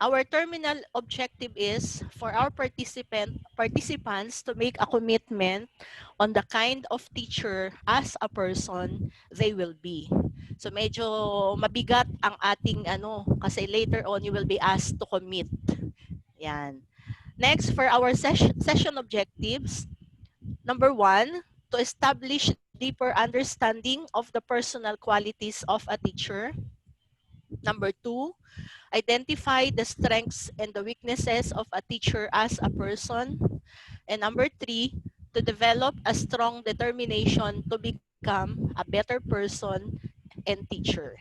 Our terminal objective is for our participants to make a commitment on the kind of teacher as a person they will be. So medyo mabigat ang ating kasi later on you will be asked to commit. Yan. Next, for our session objectives, number 1, to establish deeper understanding of the personal qualities of a teacher. Number 2, identify the strengths and the weaknesses of a teacher as a person. And number 3, to develop a strong determination to become a better person and teacher.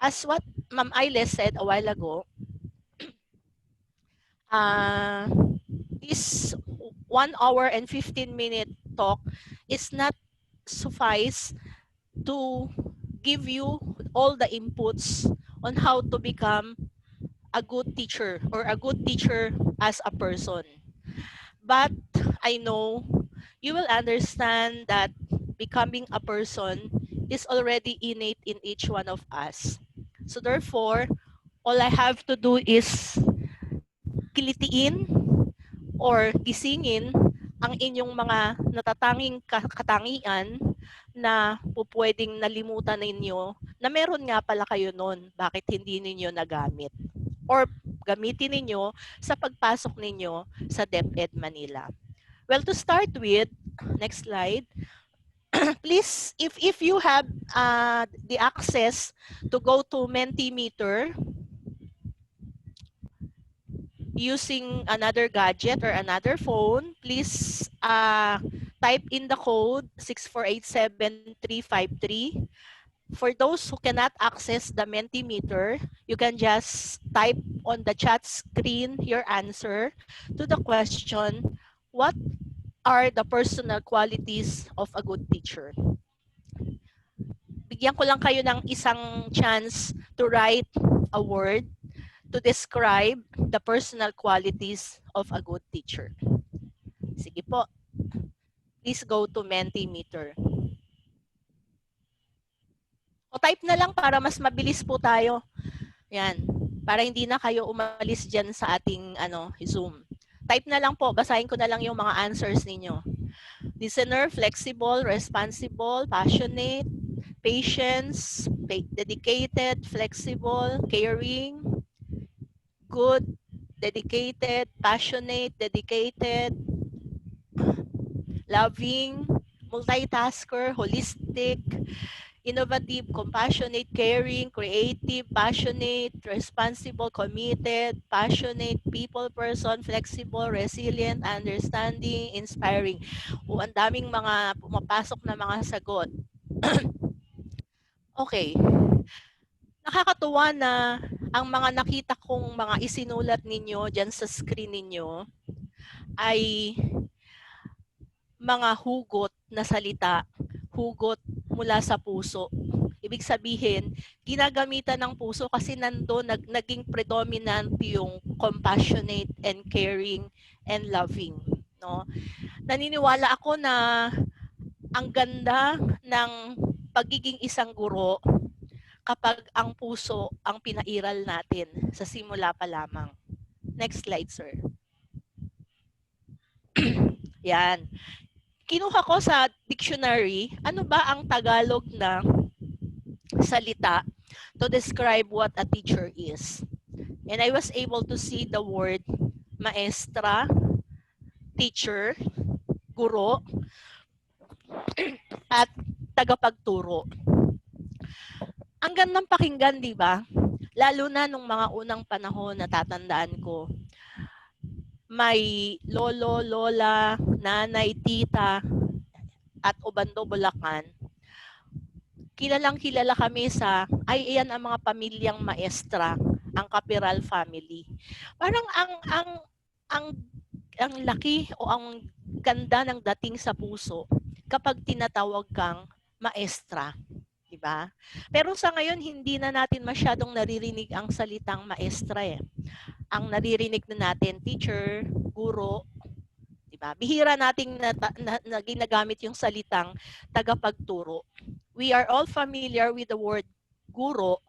As what Ma'am Ailes said a while ago, uh, this 1 hour and 15-minute talk is not suffice to give you all the inputs on how to become a good teacher or a good teacher as a person. But I know you will understand that becoming a person is already innate in each one of us. So therefore, all I have to do is kilitiin or gisingin ang inyong mga natatanging katangian na pupwedeng nalimutan ninyo na meron nga pala kayo nun. Bakit hindi ninyo nagamit? Or gamitin ninyo sa pagpasok ninyo sa DepEd Manila. Well, to start with, next slide, please, if you have the access to go to Mentimeter using another gadget or another phone, please type in the code 6487353. For those who cannot access the Mentimeter, you can just type on the chat screen your answer to the question, what are the personal qualities of a good teacher? Bigyan ko lang kayo ng isang chance to write a word to describe the personal qualities of a good teacher. Sige po. Please go to Mentimeter. O type na lang para mas mabilis po tayo. Yan. Para hindi na kayo umalis dyan sa ating Zoom. Type na lang po. Basahin ko na lang yung mga answers ninyo. Listener, flexible, responsible, passionate, patience, dedicated, flexible, caring, good, dedicated, passionate, dedicated, loving, multitasker, holistic, innovative, compassionate, caring, creative, passionate, responsible, committed, passionate, people person, flexible, resilient, understanding, inspiring. O, ang daming mga pumapasok na mga sagot. Okay. Nakakatuwa na ang mga nakita kong mga isinulat ninyo dyan sa screen ninyo ay mga hugot na salita, hugot mula sa puso. Ibig sabihin, ginagamitan ng puso kasi nandun naging predominant yung compassionate and caring and loving. No? Naniniwala ako na ang ganda ng pagiging isang guro kapag ang puso ang pinairal natin sa simula pa lamang. Next slide, sir. Yan. Kinuha ko sa dictionary, ano ba ang Tagalog na salita to describe what a teacher is. And I was able to see the word maestra, teacher, guro, at tagapagturo. Ang gandang pakinggan, di ba? Lalo na nung mga unang panahon na tatandaan ko. May lolo, lola, nanay, tita, at Obando, Bulacan. Kilalang-kilala kami sa, ay iyan ang mga pamilyang maestra, ang CAPIRAL family. Parang ang laki o ang ganda ng dating sa puso kapag tinatawag kang maestra. Diba? Pero sa ngayon, hindi na natin masyadong naririnig ang salitang maestra eh. Ang naririnig na natin, teacher, guro, diba? Bihira nating na ginagamit yung salitang tagapagturo. We are all familiar with the word guro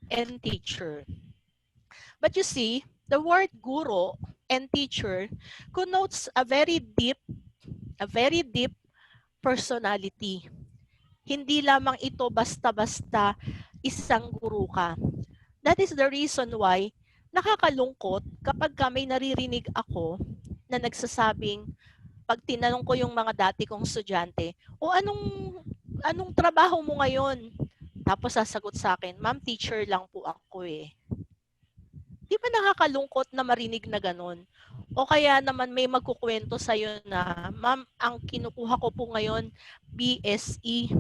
and teacher. But you see, the word guro and teacher connotes a very deep personality. Hindi lamang ito basta-basta isang guro ka. That is the reason why nakakalungkot kapag may naririnig ako na nagsasabing, pag tinanong ko yung mga dati kong estudyante, o anong trabaho mo ngayon? Tapos sasagot sa akin, ma'am, teacher lang po ako eh. Di ba nakakalungkot na marinig na ganun? O kaya naman may magkukwento sa'yo na, ma'am, ang kinukuha ko po ngayon, BSE.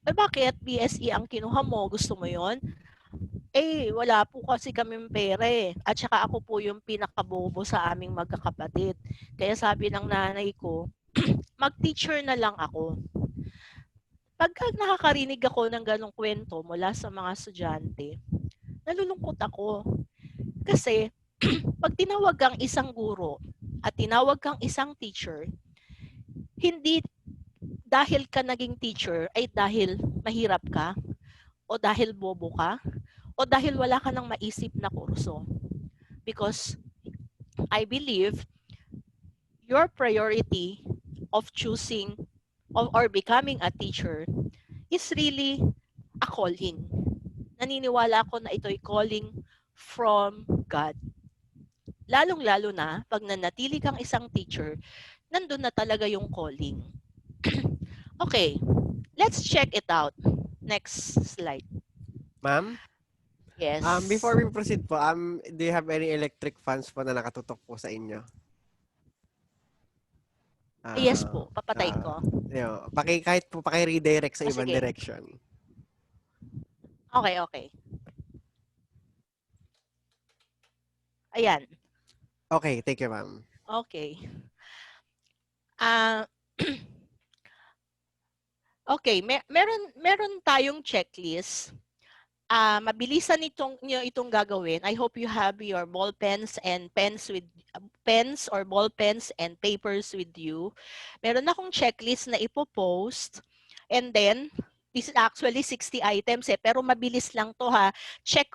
Eh bakit BSE ang kinuha mo? Gusto mo yon? Eh, wala po kasi kaming pera eh. At saka ako po yung pinakabobo sa aming magkakapatid. Kaya sabi ng nanay ko, mag-teacher na lang ako. Pagka nakakarinig ako ng ganong kwento mula sa mga estudyante, nalulungkot ako. Kasi, pag tinawag kang isang guro at tinawag kang isang teacher, hindi dahil ka naging teacher ay dahil mahirap ka o dahil bobo ka o dahil wala ka nang maisip na kurso. Because I believe your priority of choosing or becoming a teacher is really a calling. Naniniwala ako na ito'y calling from God. Lalong-lalo na pag nanatili kang isang teacher, nandun na talaga yung calling. Okay, let's check it out. Next slide. Ma'am? Yes. Before we proceed po, do you have any electric fans po na nakatutok po sa inyo? Yes Ah, po, papatayin ah, ko. kahit po paki-redirect sa ibang Sige. direction. Okay, okay. Ayan. Okay, thank you, ma'am. Okay. Ah, okay, meron tayong checklist. Mabilisan itong gagawin. I hope you have your ball pens and pens or ball pens and papers with you. Meron akong checklist na ipo-post, and then this is actually 60 items pero mabilis lang to ha. Check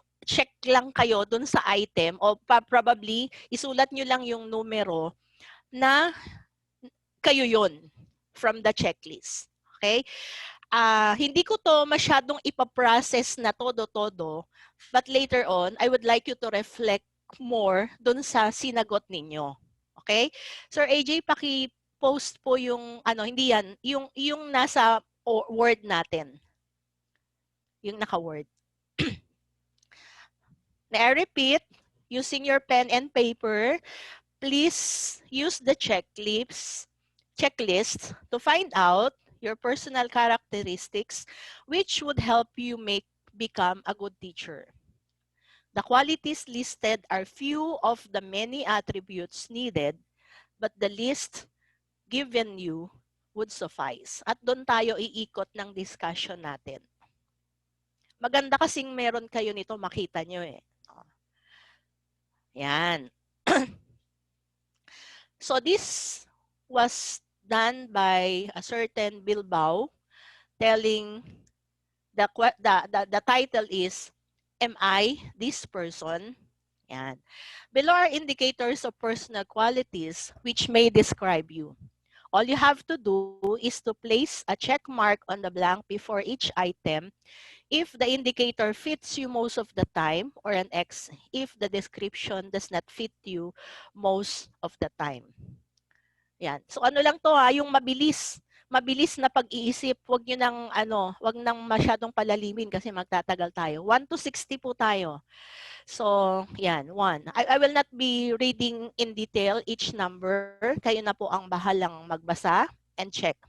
lang kayo dun sa item o probably isulat nyo lang yung numero na kayo yon from the checklist. Okay? Hindi ko to masyadong ipaprocess na todo-todo, but later on, I would like you to reflect more dun sa sinagot ninyo. Okay? Sir AJ, paki-post po yung, hindi yan, yung nasa word natin. Yung naka-word. Na I repeat, using your pen and paper, please use the checklist to find out your personal characteristics which would help you become a good teacher. The qualities listed are few of the many attributes needed, but the list given you would suffice. At doon tayo iikot ng discussion natin. Maganda kasing meron kayo nito, makita nyo eh. Yan. So this was done by a certain Bilbao, telling the title is, Am I this person? Yan. Below are indicators of personal qualities which may describe you. All you have to do is to place a check mark on the blank before each item if the indicator fits you most of the time, or an X if the description does not fit you most of the time. Yan. So ano lang to ha, yung mabilis na pag-iisip, wag niyo nang wag nang masyadong palalimin kasi magtatagal tayo. 1 to 60 po tayo. So, yan, 1. I will not be reading in detail each number. Kayo na po ang bahalang magbasa and check.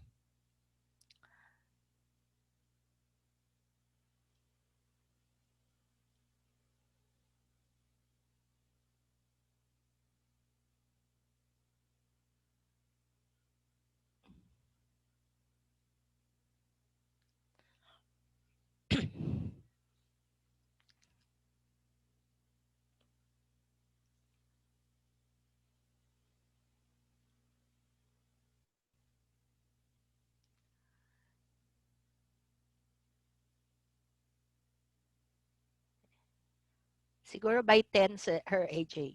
Siguro by 10 her AJ.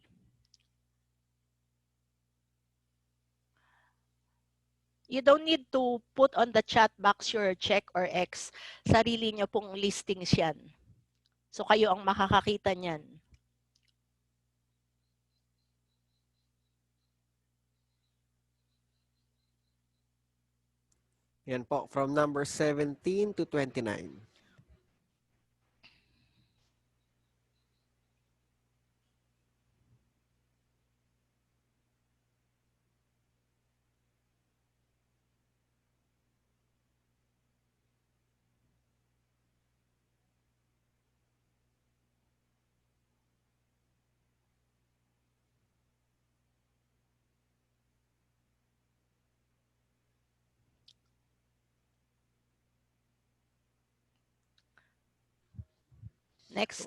You don't need to put on the chat box your check or X. Sarili nyo pong listings yan. So kayo ang makakakita niyan. Yan po, from number 17 to 29.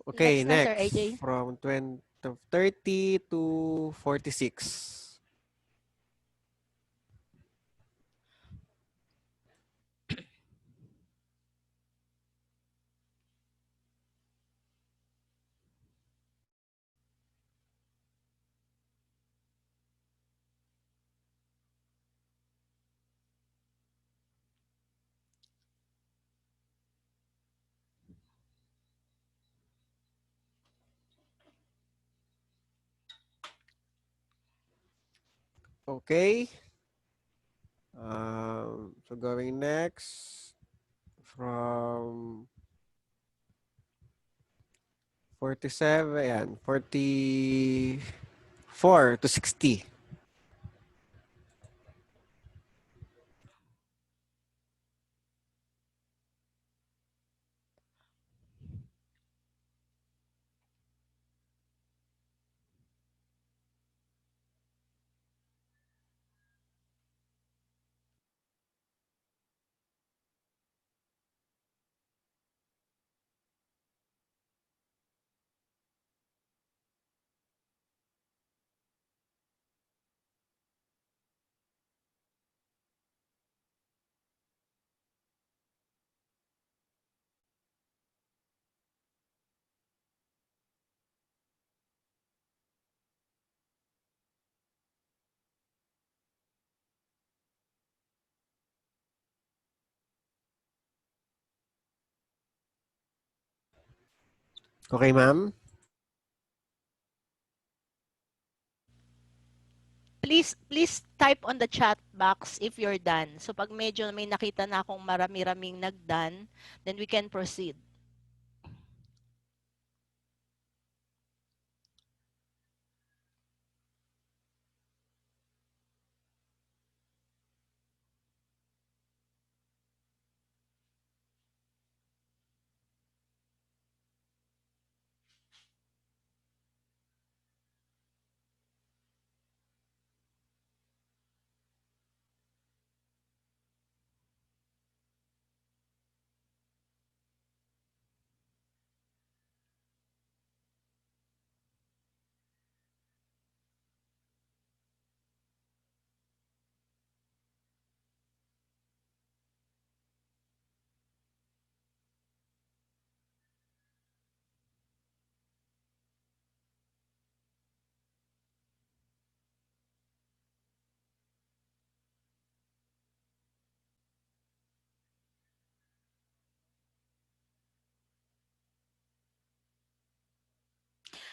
Okay, Next na, Sir next. AJ. From 30 to 46. Okay. So going next from 47, yan, 44 to 60. Okay, ma'am? Please type on the chat box if you're done. So pag medyo may nakita na akong marami-raming nagdone, then we can proceed.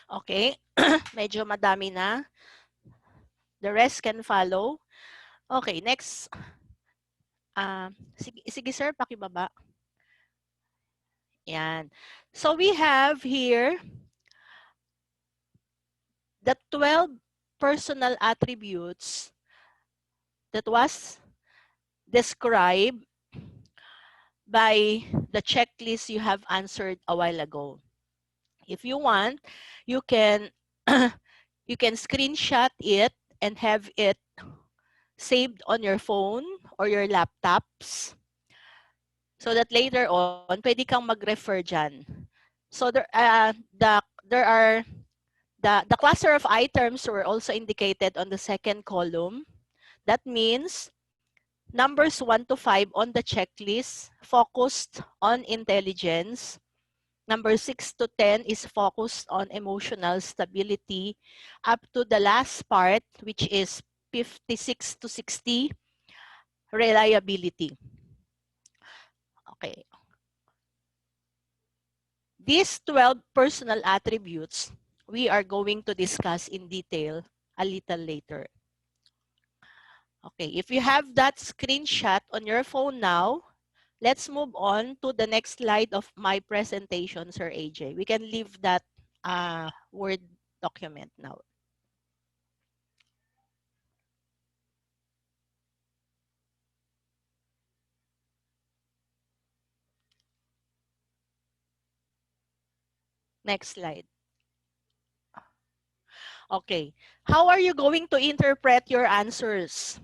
Okay? Medyo madami na. The rest can follow. Okay, next. Sige sir, pakibaba. Yan. So we have here the 12 personal attributes that was described by the checklist you have answered a while ago. If you want, you can you can screenshot it and have it saved on your phone or your laptops so that later on, pwede kang mag-refer dyan. So there are the cluster of items were also indicated on the second column. That means numbers 1 to 5 on the checklist focused on intelligence. Number 6 to 10 is focused on emotional stability. Up to the last part, which is 56 to 60, reliability. Okay. These 12 personal attributes, we are going to discuss in detail a little later. Okay, if you have that screenshot on your phone now, let's move on to the next slide of my presentation, Sir AJ. We can leave that Word document now. Next slide. Okay, how are you going to interpret your answers?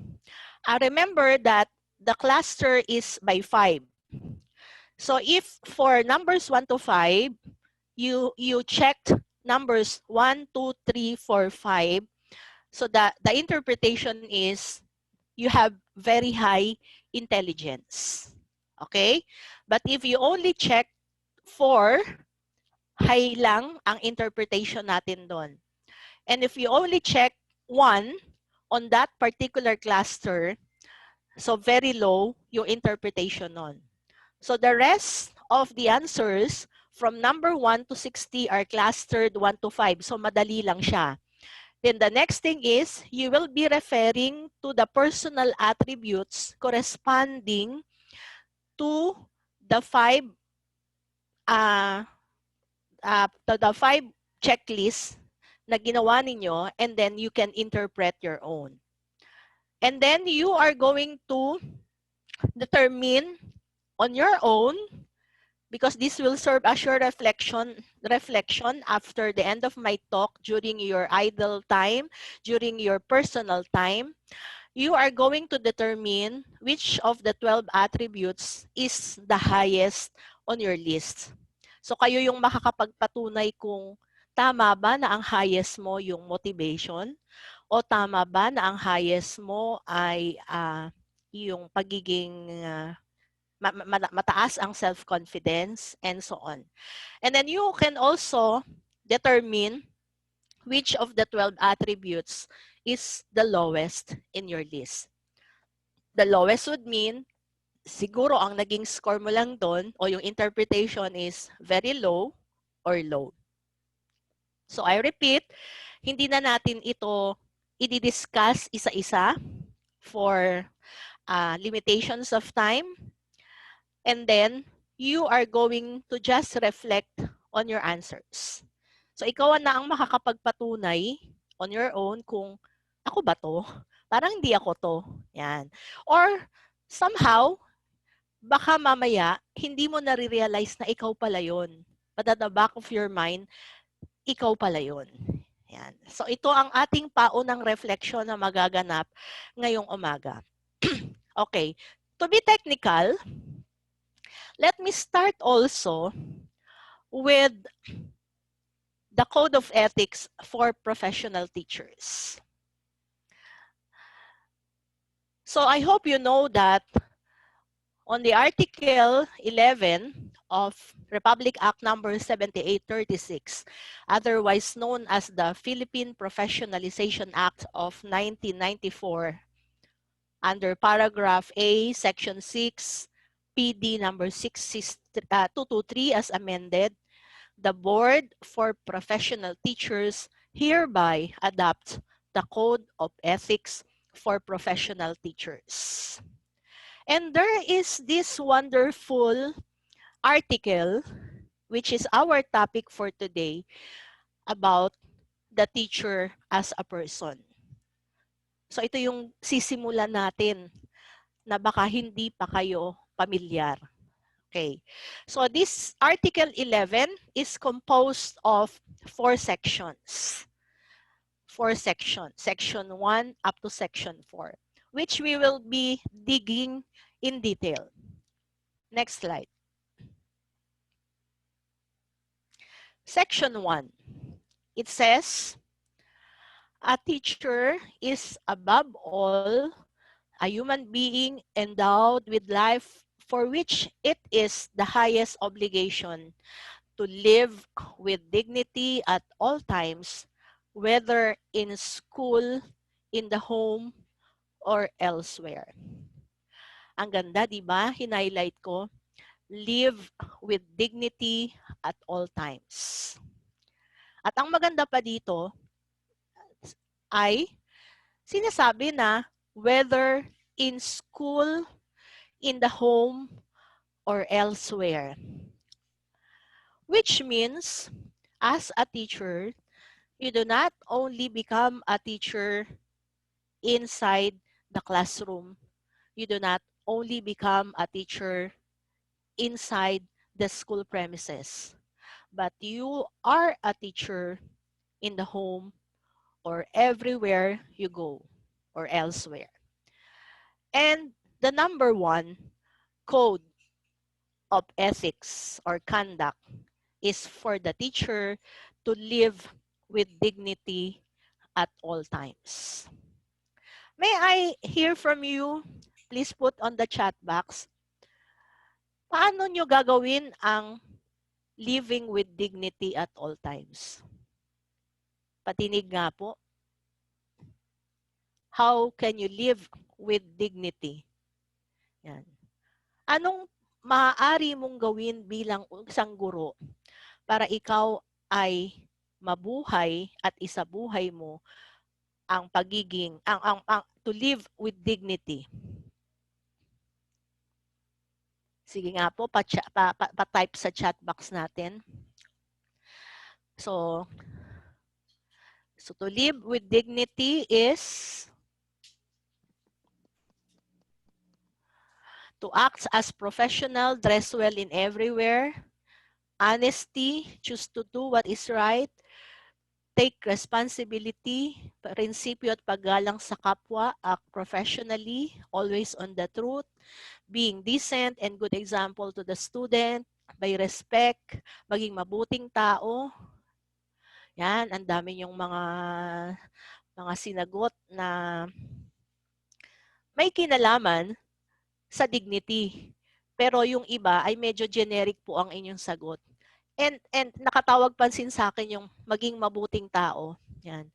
Remember that the cluster is by 5. So if for numbers 1 to 5, you checked numbers 1, 2, 3, 4, 5. So the interpretation is you have very high intelligence. Okay? But if you only check 4, high lang ang interpretation natin doon. And if you only check 1 on that particular cluster, so very low yung interpretation nun. So the rest of the answers from number 1 to 60 are clustered 1 to 5. So madali lang siya. Then the next thing is you will be referring to the personal attributes corresponding to the 5 checklists na ginawa ninyo, and then you can interpret your own. And then you are going to determine on your own, because this will serve as your reflection after the end of my talk, during your idle time, during your personal time. You are going to determine which of the 12 attributes is the highest on your list. So kayo yung makakapagpatunay kung tama ba na ang highest mo yung motivation, o tama ba na ang highest mo ay yung pagiging mataas ang self-confidence, and so on. And then you can also determine which of the 12 attributes is the lowest in your list. The lowest would mean, siguro ang naging score mo lang doon o yung interpretation is very low or low. So I repeat, hindi na natin ito i-discuss isa-isa for limitations of time. And then, you are going to just reflect on your answers. So, ikaw na ang makakapagpatunay on your own kung ako ba to? Parang hindi ako to. Yan. Or, somehow, baka mamaya, hindi mo nare-realize na ikaw pala yun. But at the back of your mind, ikaw pala yun. Yan. So, ito ang ating paunang reflection na magaganap ngayong umaga. Okay. To be technical, let me start also with the Code of Ethics for Professional Teachers. So I hope you know that on the Article 11 of Republic Act number 7836, otherwise known as the Philippine Professionalization Act of 1994, under paragraph A, section 6, PD number 223 as amended, the Board for Professional Teachers hereby adopts the Code of Ethics for Professional Teachers. And there is this wonderful article, which is our topic for today, about the teacher as a person. So ito yung sisimulan natin na baka hindi pa kayo pamilyar. Okay. So this Article 11 is composed of 4 sections. 4 sections. Section 1 up to Section 4, which we will be digging in detail. Next slide. Section 1. It says, a teacher is above all a human being endowed with life, for which it is the highest obligation to live with dignity at all times, whether in school, in the home, or elsewhere. Ang ganda, di ba? Hinighlight ko. Live with dignity at all times. At ang maganda pa dito ay sinasabi na whether in school, in the home, or elsewhere. Which means, as a teacher, you do not only become a teacher inside the classroom. You do not only become a teacher inside the school premises, but you are a teacher in the home or everywhere you go or elsewhere. And the number one code of ethics or conduct is for the teacher to live with dignity at all times. May I hear from you? Please put on the chat box. Paano nyo gagawin ang living with dignity at all times? Patinig nga po. How can you live with dignity? Yan. Anong maaari mong gawin bilang isang guro para ikaw ay mabuhay at isabuhay mo ang pagiging ang to live with dignity. Sige nga po, pa-type sa chat box natin. So to live with dignity is to act as professional, dress well in everywhere, honesty, choose to do what is right, take responsibility, prinsipyo at paggalang sa kapwa, act professionally, always on the truth, being decent and good example to the student, by respect, maging mabuting tao. Yan, ang dami yung mga sinagot na may kinalaman sa dignity. Pero yung iba ay medyo generic po ang inyong sagot. And nakatawag pansin sa akin yung maging mabuting tao. Yan.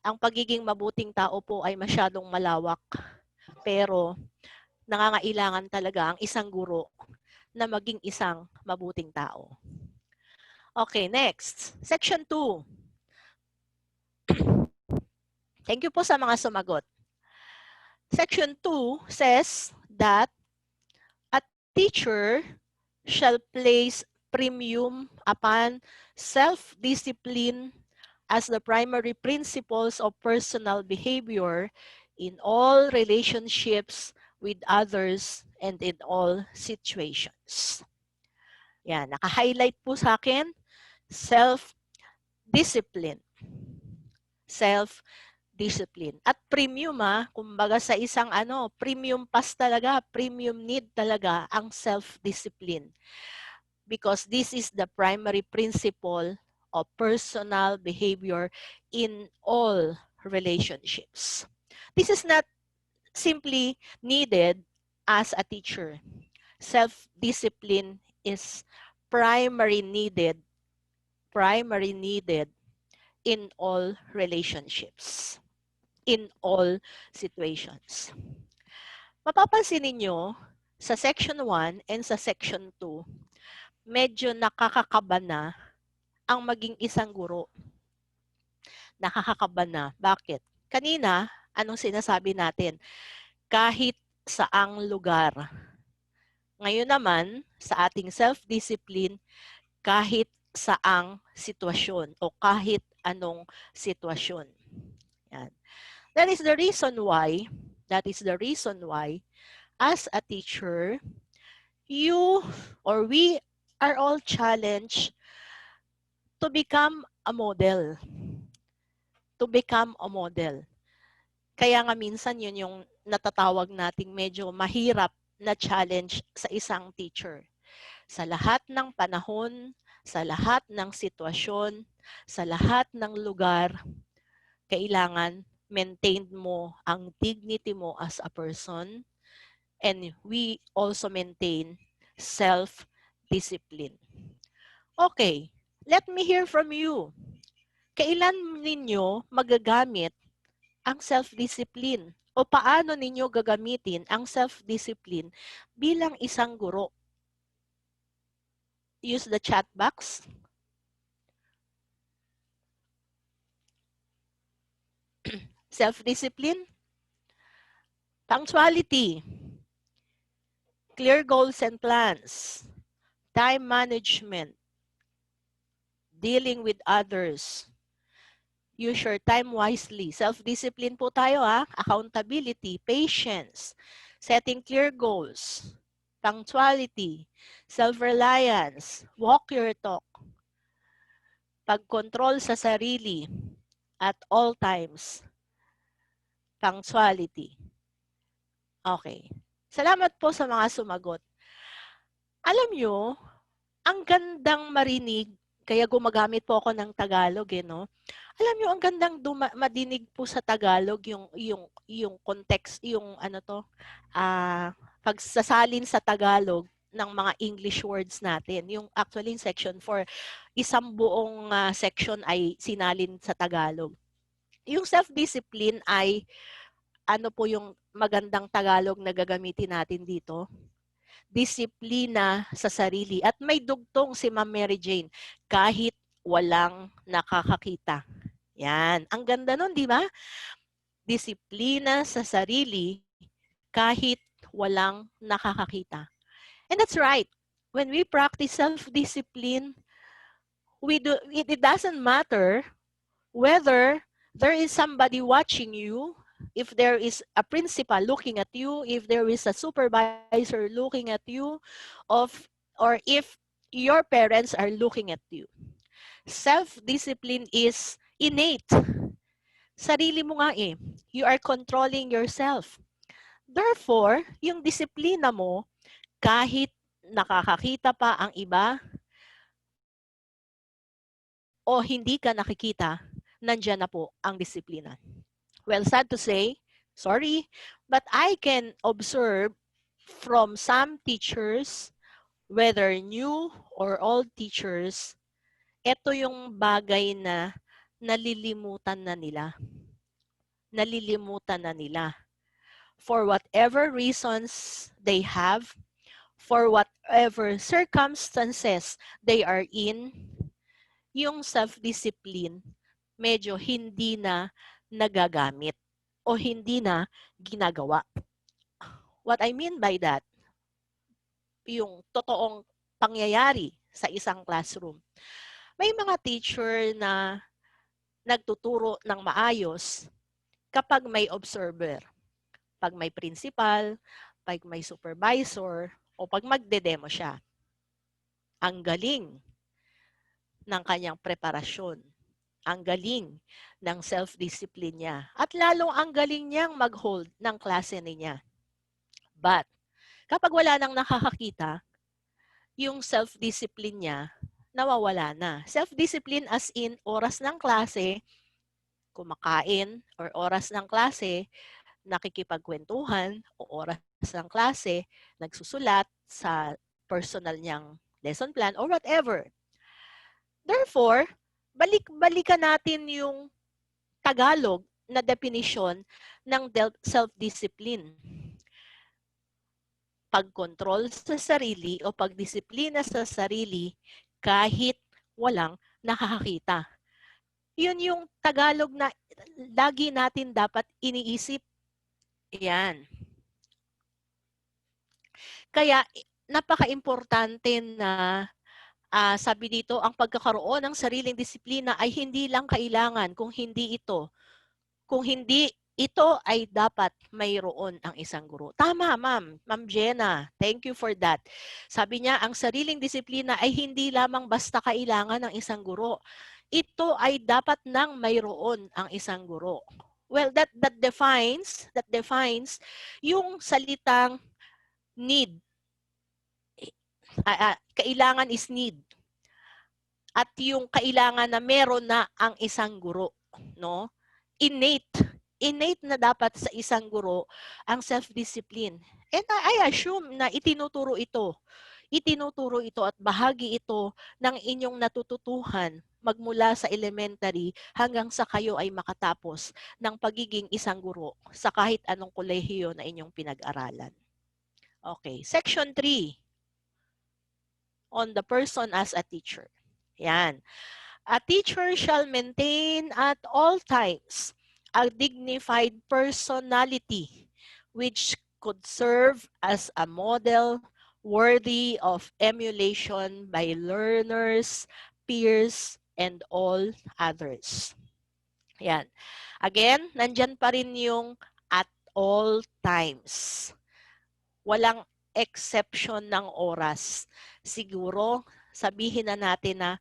Ang pagiging mabuting tao po ay masyadong malawak. Pero nangangailangan talaga ang isang guro na maging isang mabuting tao. Okay, next. Section 2. Thank you po sa mga sumagot. Section 2 says that a teacher shall place premium upon self-discipline as the primary principles of personal behavior in all relationships with others and in all situations. Yan, naka-highlight po sa akin, self-discipline. Self-discipline. At premium kumbaga sa isang premium pass talaga, premium need talaga ang self-discipline. Because this is the primary principle of personal behavior in all relationships. This is not simply needed as a teacher. Self-discipline is primary needed in all relationships, in all situations. Mapapansin ninyo sa section 1 and sa section 2, medyo nakakakaba na ang maging isang guro. Nakakakaba na. Bakit? Kanina, anong sinasabi natin? Kahit saang lugar. Ngayon naman, sa ating self-discipline, kahit saang sitwasyon o kahit anong sitwasyon. Yan. That is the reason why, as a teacher, you or we are all challenged to become a model. To become a model. Kaya nga minsan yun yung natatawag nating medyo mahirap na challenge sa isang teacher. Sa lahat ng panahon, sa lahat ng sitwasyon, sa lahat ng lugar, kailangan maintain mo ang dignity mo as a person, and we also maintain self-discipline. Okay, let me hear from you. Kailan ninyo magagamit ang self-discipline? O paano ninyo gagamitin ang self-discipline bilang isang guro? Use the chat box. Self-discipline, punctuality, clear goals and plans, time management, dealing with others, use your time wisely. Self-discipline po tayo ha. Accountability, patience, setting clear goals, punctuality, self-reliance, walk your talk, pagkontrol sa sarili at all times, punctuality. Okay. Salamat po sa mga sumagot. Alam nyo, ang gandang marinig, kaya gumagamit po ako ng Tagalog no? Alam nyo, ang gandang madinig po sa Tagalog yung context, yung pagsasalin sa Tagalog ng mga English words natin. Yung actually in section 4, isang buong section ay sinalin sa Tagalog. Yung self-discipline ay ano po yung magandang Tagalog na gagamitin natin dito? Disiplina sa sarili. At may dugtong si Ma'am Mary Jane, kahit walang nakakakita. Yan. Ang ganda nun, di ba? Disiplina sa sarili kahit walang nakakakita. And that's right. When we practice self-discipline, it doesn't matter whether there is somebody watching you, if there is a principal looking at you, if there is a supervisor looking at you, or if your parents are looking at you. Self-discipline is innate. Sarili mo nga eh. You are controlling yourself. Therefore, yung disiplina mo, kahit nakakakita pa ang iba o hindi ka nakikita, nandyan na po ang disiplina. Well, sad to say, sorry, but I can observe from some teachers, whether new or old teachers, ito yung bagay na nalilimutan na nila. Nalilimutan na nila. For whatever reasons they have, for whatever circumstances they are in, yung self-discipline medyo hindi na nagagamit o hindi na ginagawa. What I mean by that, yung totoong pangyayari sa isang classroom. May mga teacher na nagtuturo ng maayos kapag may observer, pag may principal, pag may supervisor, o pag magde-demo siya. Ang galing ng kanyang preparasyon. Ang galing ng self-discipline niya. At lalong ang galing niyang mag-hold ng klase niya. But, kapag wala nang nakakakita, yung self-discipline niya, nawawala na. Self-discipline as in oras ng klase, kumakain, or oras ng klase, nakikipagkwentuhan, o oras ng klase, nagsusulat sa personal niyang lesson plan, or whatever. Therefore, balik-balikan natin yung Tagalog na definition ng self-discipline. Pagkontrol sa sarili o pagdisiplina sa sarili kahit walang nakakakita. Yun yung Tagalog na lagi natin dapat iniisip. Yan. Kaya napaka-importante na sabi dito, ang pagkakaroon ng sariling disiplina ay hindi lang kailangan kung hindi ito ay dapat mayroon ang isang guro. Tama, ma'am. Ma'am Jenna, thank you for that. Sabi niya, ang sariling disiplina ay hindi lamang basta kailangan ng isang guro. Ito ay dapat nang mayroon ang isang guro. Well, that defines yung salitang need. Kailangan is need. At yung kailangan na meron na ang isang guro, no? Innate na dapat sa isang guro ang self-discipline. And I assume na itinuturo ito Itinuturo ito at bahagi ito ng inyong natututuhan magmula sa elementary hanggang sa kayo ay makatapos ng pagiging isang guro sa kahit anong kolehiyo na inyong pinag-aralan. Okay, section 3 on the person as a teacher. Yan. A teacher shall maintain at all times a dignified personality which could serve as a model worthy of emulation by learners, peers, and all others. Yan. Again, nandyan pa rin yung at all times. Walang exception ng oras. Siguro, sabihin na natin na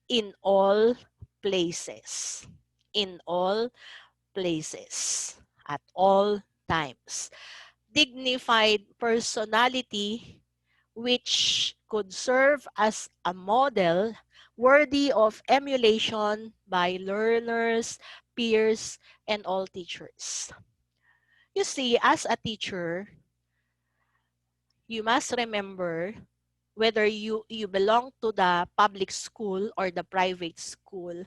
in all places. In all places. At all times. Dignified personality which could serve as a model worthy of emulation by learners, peers, and all teachers. You see, as a teacher, you must remember whether you belong to the public school or the private school,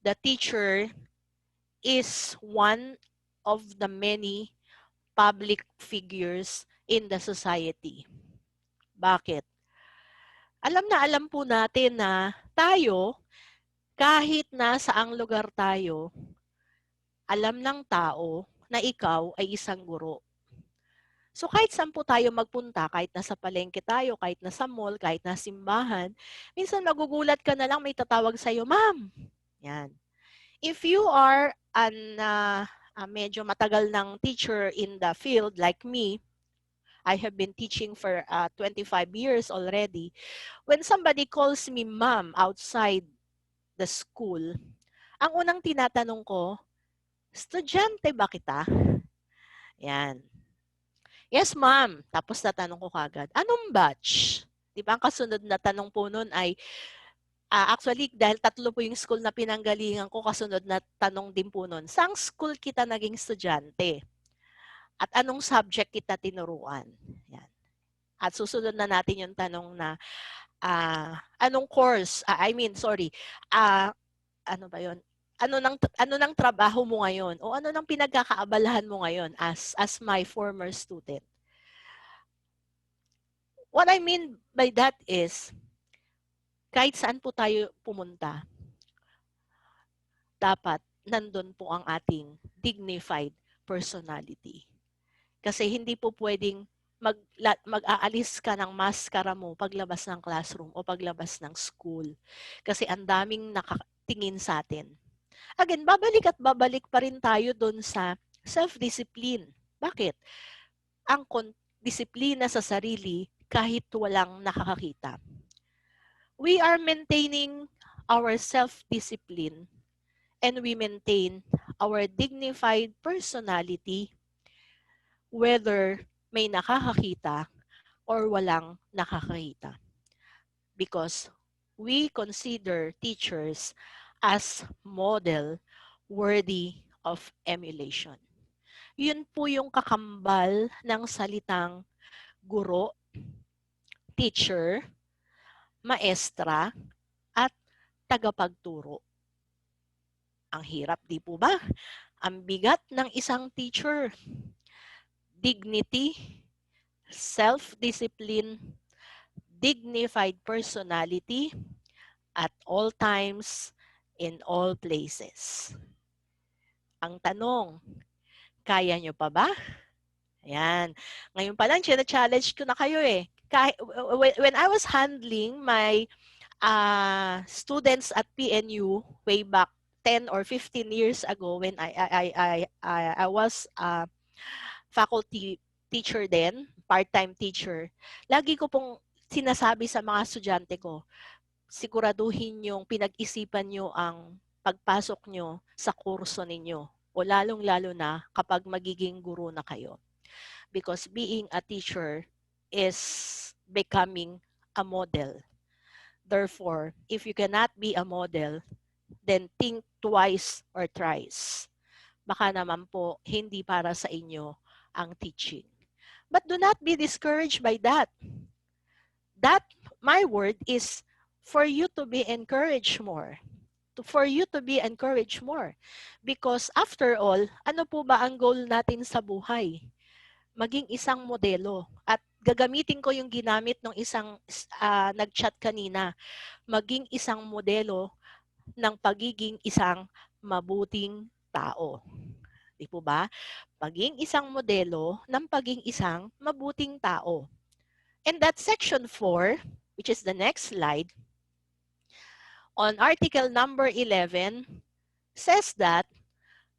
the teacher is one of the many public figures in the society. Bakit? Alam po natin na tayo, kahit nasa ang lugar tayo, alam ng tao na ikaw ay isang guro. So kahit saan po tayo magpunta, kahit nasa palengke tayo, kahit nasa mall, kahit nasa simbahan, minsan magugulat ka na lang may tatawag sa'yo, "Ma'am." Yan. If you are medyo matagal ng teacher in the field like me, I have been teaching for 25 years already. When somebody calls me ma'am outside the school, ang unang tinatanong ko, estudyante ba kita? Yan. Yes, ma'am. Tapos tatanong ko kagad, anong batch? Di ba? Ang kasunod na tanong po nun ay, actually, dahil tatlo po yung school na pinanggalingan ko, kasunod na tanong din po nun, saang school kita naging estudyante? At anong subject kita tinuruan? Yan. At susunod na natin yung tanong na, anong course? Ano ba yun? Ano nang trabaho mo ngayon? O ano nang pinagkakaabalahan mo ngayon as my former student? What I mean by that is, kahit saan po tayo pumunta, dapat nandun po ang ating dignified personality. Kasi hindi po pwedeng mag-aalis ka ng maskara mo paglabas ng classroom o paglabas ng school. Kasi ang daming nakatingin sa atin. Again, babalik at babalik pa rin tayo doon sa self-discipline. Bakit? Ang disiplina sa sarili kahit walang nakakakita. We are maintaining our self-discipline and we maintain our dignified personality whether may nakakakita or walang nakakakita. Because we consider teachers as model worthy of emulation. Yun po yung kakambal ng salitang guro, teacher, maestra, at tagapagturo. Ang hirap, di po ba? Ang bigat ng isang teacher. Dignity, self-discipline, dignified personality, at all times, in all places. Ang tanong, kaya nyo pa ba? Ayan. Ngayon pa lang, challenge ko na kayo eh. When I was handling my students at PNU way back 10 or 15 years ago when I was faculty teacher then, part-time teacher, lagi ko pong sinasabi sa mga estudyante ko, siguraduhin yung pinag-isipan nyo ang pagpasok nyo sa kurso ninyo o lalong-lalo na kapag magiging guro na kayo. Because being a teacher is becoming a model. Therefore, if you cannot be a model, then think twice or thrice. Baka naman po hindi para sa inyo ang teaching. But do not be discouraged by that. That, my word, is for you to be encouraged more. For you to be encouraged more. Because after all, ano po ba ang goal natin sa buhay? Maging isang modelo. At gagamitin ko yung ginamit ng isang nag-chat kanina. Maging isang modelo ng pagiging isang mabuting tao. Di po ba? Paging isang modelo ng paging isang mabuting tao. And that section 4, which is the next slide, on article number 11, says that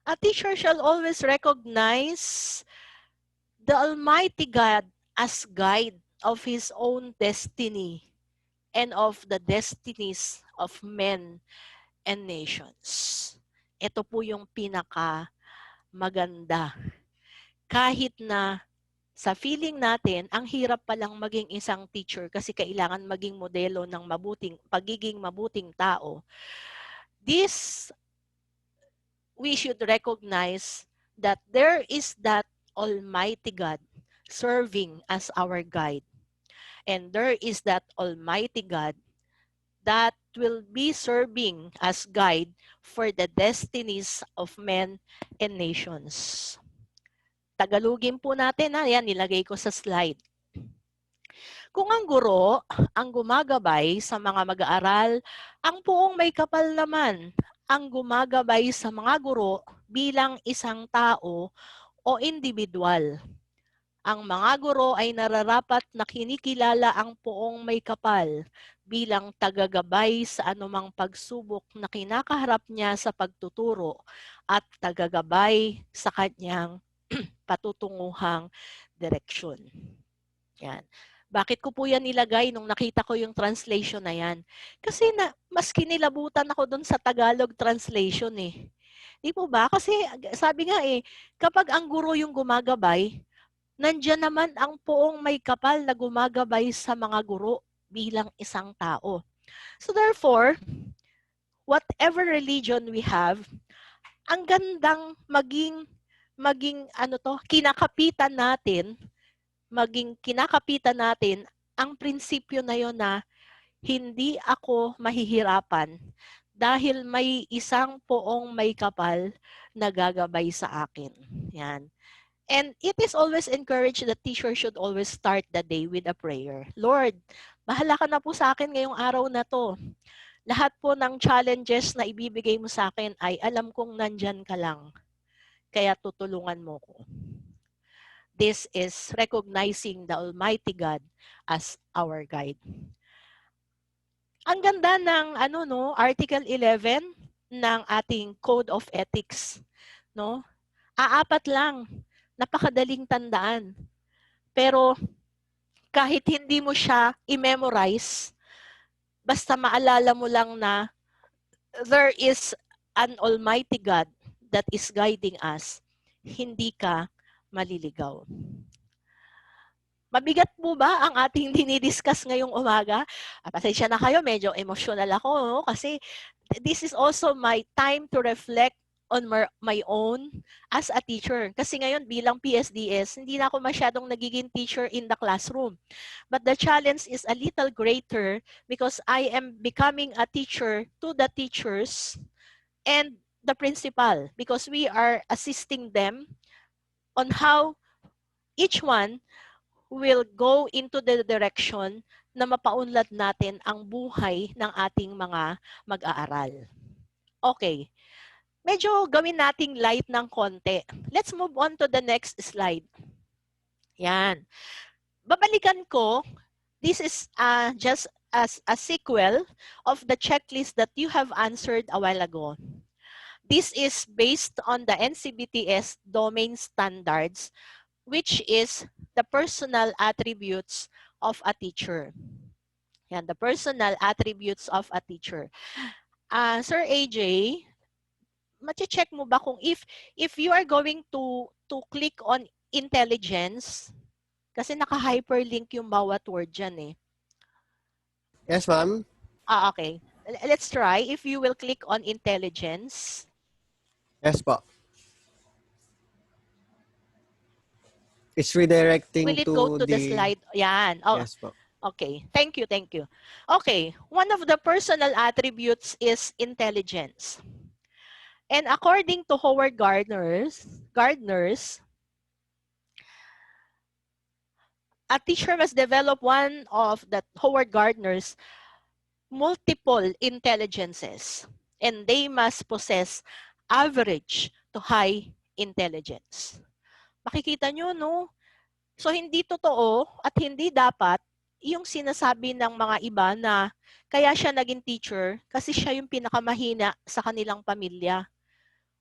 a teacher shall always recognize the Almighty God as guide of his own destiny and of the destinies of men and nations. Ito po yung pinaka maganda. Kahit na sa feeling natin, ang hirap palang maging isang teacher kasi kailangan maging modelo ng pagiging mabuting tao. This, we should recognize that there is that Almighty God serving as our guide. And there is that Almighty God that will be serving as guide for the destinies of men and nations. Tagalogin po natin, yan, nilagay ko sa slide. Kung ang guro ang gumagabay sa mga mag-aaral, ang puong may kapal naman ang gumagabay sa mga guro bilang isang tao o individual. Ang mga guro ay nararapat na kinikilala ang poong may kapal bilang tagagabay sa anumang pagsubok na kinakaharap niya sa pagtuturo at tagagabay sa kanyang patutunguhang direksyon. Yan. Bakit ko po yan nilagay nung nakita ko yung translation na yan? Kasi mas kinilabutan ako doon sa Tagalog translation eh. Di po ba? Kasi sabi nga eh, kapag ang guro yung gumagabay, nandiyan naman ang poong may kapal na gumagabay sa mga guro bilang isang tao. So therefore, whatever religion we have, ang gandang maging kinakapitan natin ang prinsipyo na yon na hindi ako mahihirapan dahil may isang poong may kapal na gagabay sa akin. Yan. And it is always encouraged that teacher should always start the day with a prayer. Lord, bahala ka na po sa akin ngayong araw na to. Lahat po ng challenges na ibibigay mo sa akin ay alam kong nandyan ka lang. Kaya tutulungan mo ko. This is recognizing the Almighty God as our guide. Ang ganda ng Article 11 ng ating Code of Ethics, no? Aapat lang. Napakadaling tandaan. Pero kahit hindi mo siya i-memorize, basta maalala mo lang na there is an Almighty God that is guiding us, hindi ka maliligaw. Mabigat po ba ang ating dinidiscuss ngayong umaga? Pasensya na kayo, medyo emotional ako, no? Kasi this is also my time to reflect on my own as a teacher. Kasi ngayon bilang PSDS, hindi na ako masyadong nagiging teacher in the classroom. But the challenge is a little greater because I am becoming a teacher to the teachers and the principal because we are assisting them on how each one will go into the direction na mapaunlad natin ang buhay ng ating mga mag-aaral. Okay. Medyo gawin nating light ng konti. Let's move on to the next slide. Yan. Babalikan ko, this is just as a sequel of the checklist that you have answered a while ago. This is based on the NCBTS domain standards, which is the personal attributes of a teacher. Yan, the personal attributes of a teacher. Sir AJ, ma-check mo ba kung if you are going to click on intelligence, kasi naka-hyperlink yung bawat word dyan eh. Yes, ma'am. Okay. Let's try. If you will click on intelligence. Yes po. It's Will redirecting it go to the the... slide? Yan. Oh, Yes po. Okay, thank you, thank you. Okay, one of the personal attributes is intelligence. And according to Howard Gardner's, a teacher must develop one of the Howard Gardner's multiple intelligences, and they must possess average to high intelligence. Makikita nyo, no? So, hindi totoo at hindi dapat yung sinasabi ng mga iba na kaya siya naging teacher kasi siya yung pinakamahina sa kanilang pamilya.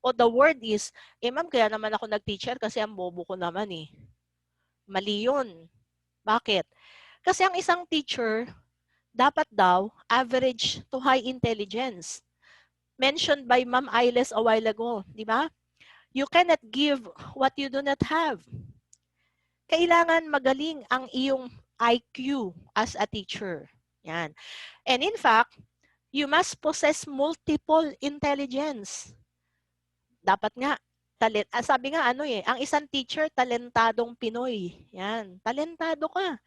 O the word is, ma'am, kaya naman ako nag-teacher kasi ang bobo ko naman eh. Mali yun. Bakit? Kasi ang isang teacher, dapat daw average to high intelligence. Mentioned by Ma'am Ailes a while ago, di ba? You cannot give what you do not have. Kailangan magaling ang iyong IQ as a teacher. Yan. And in fact, you must possess multiple intelligence. Dapat nga, sabi nga ang isang teacher, talentadong Pinoy. Yan, talentado ka.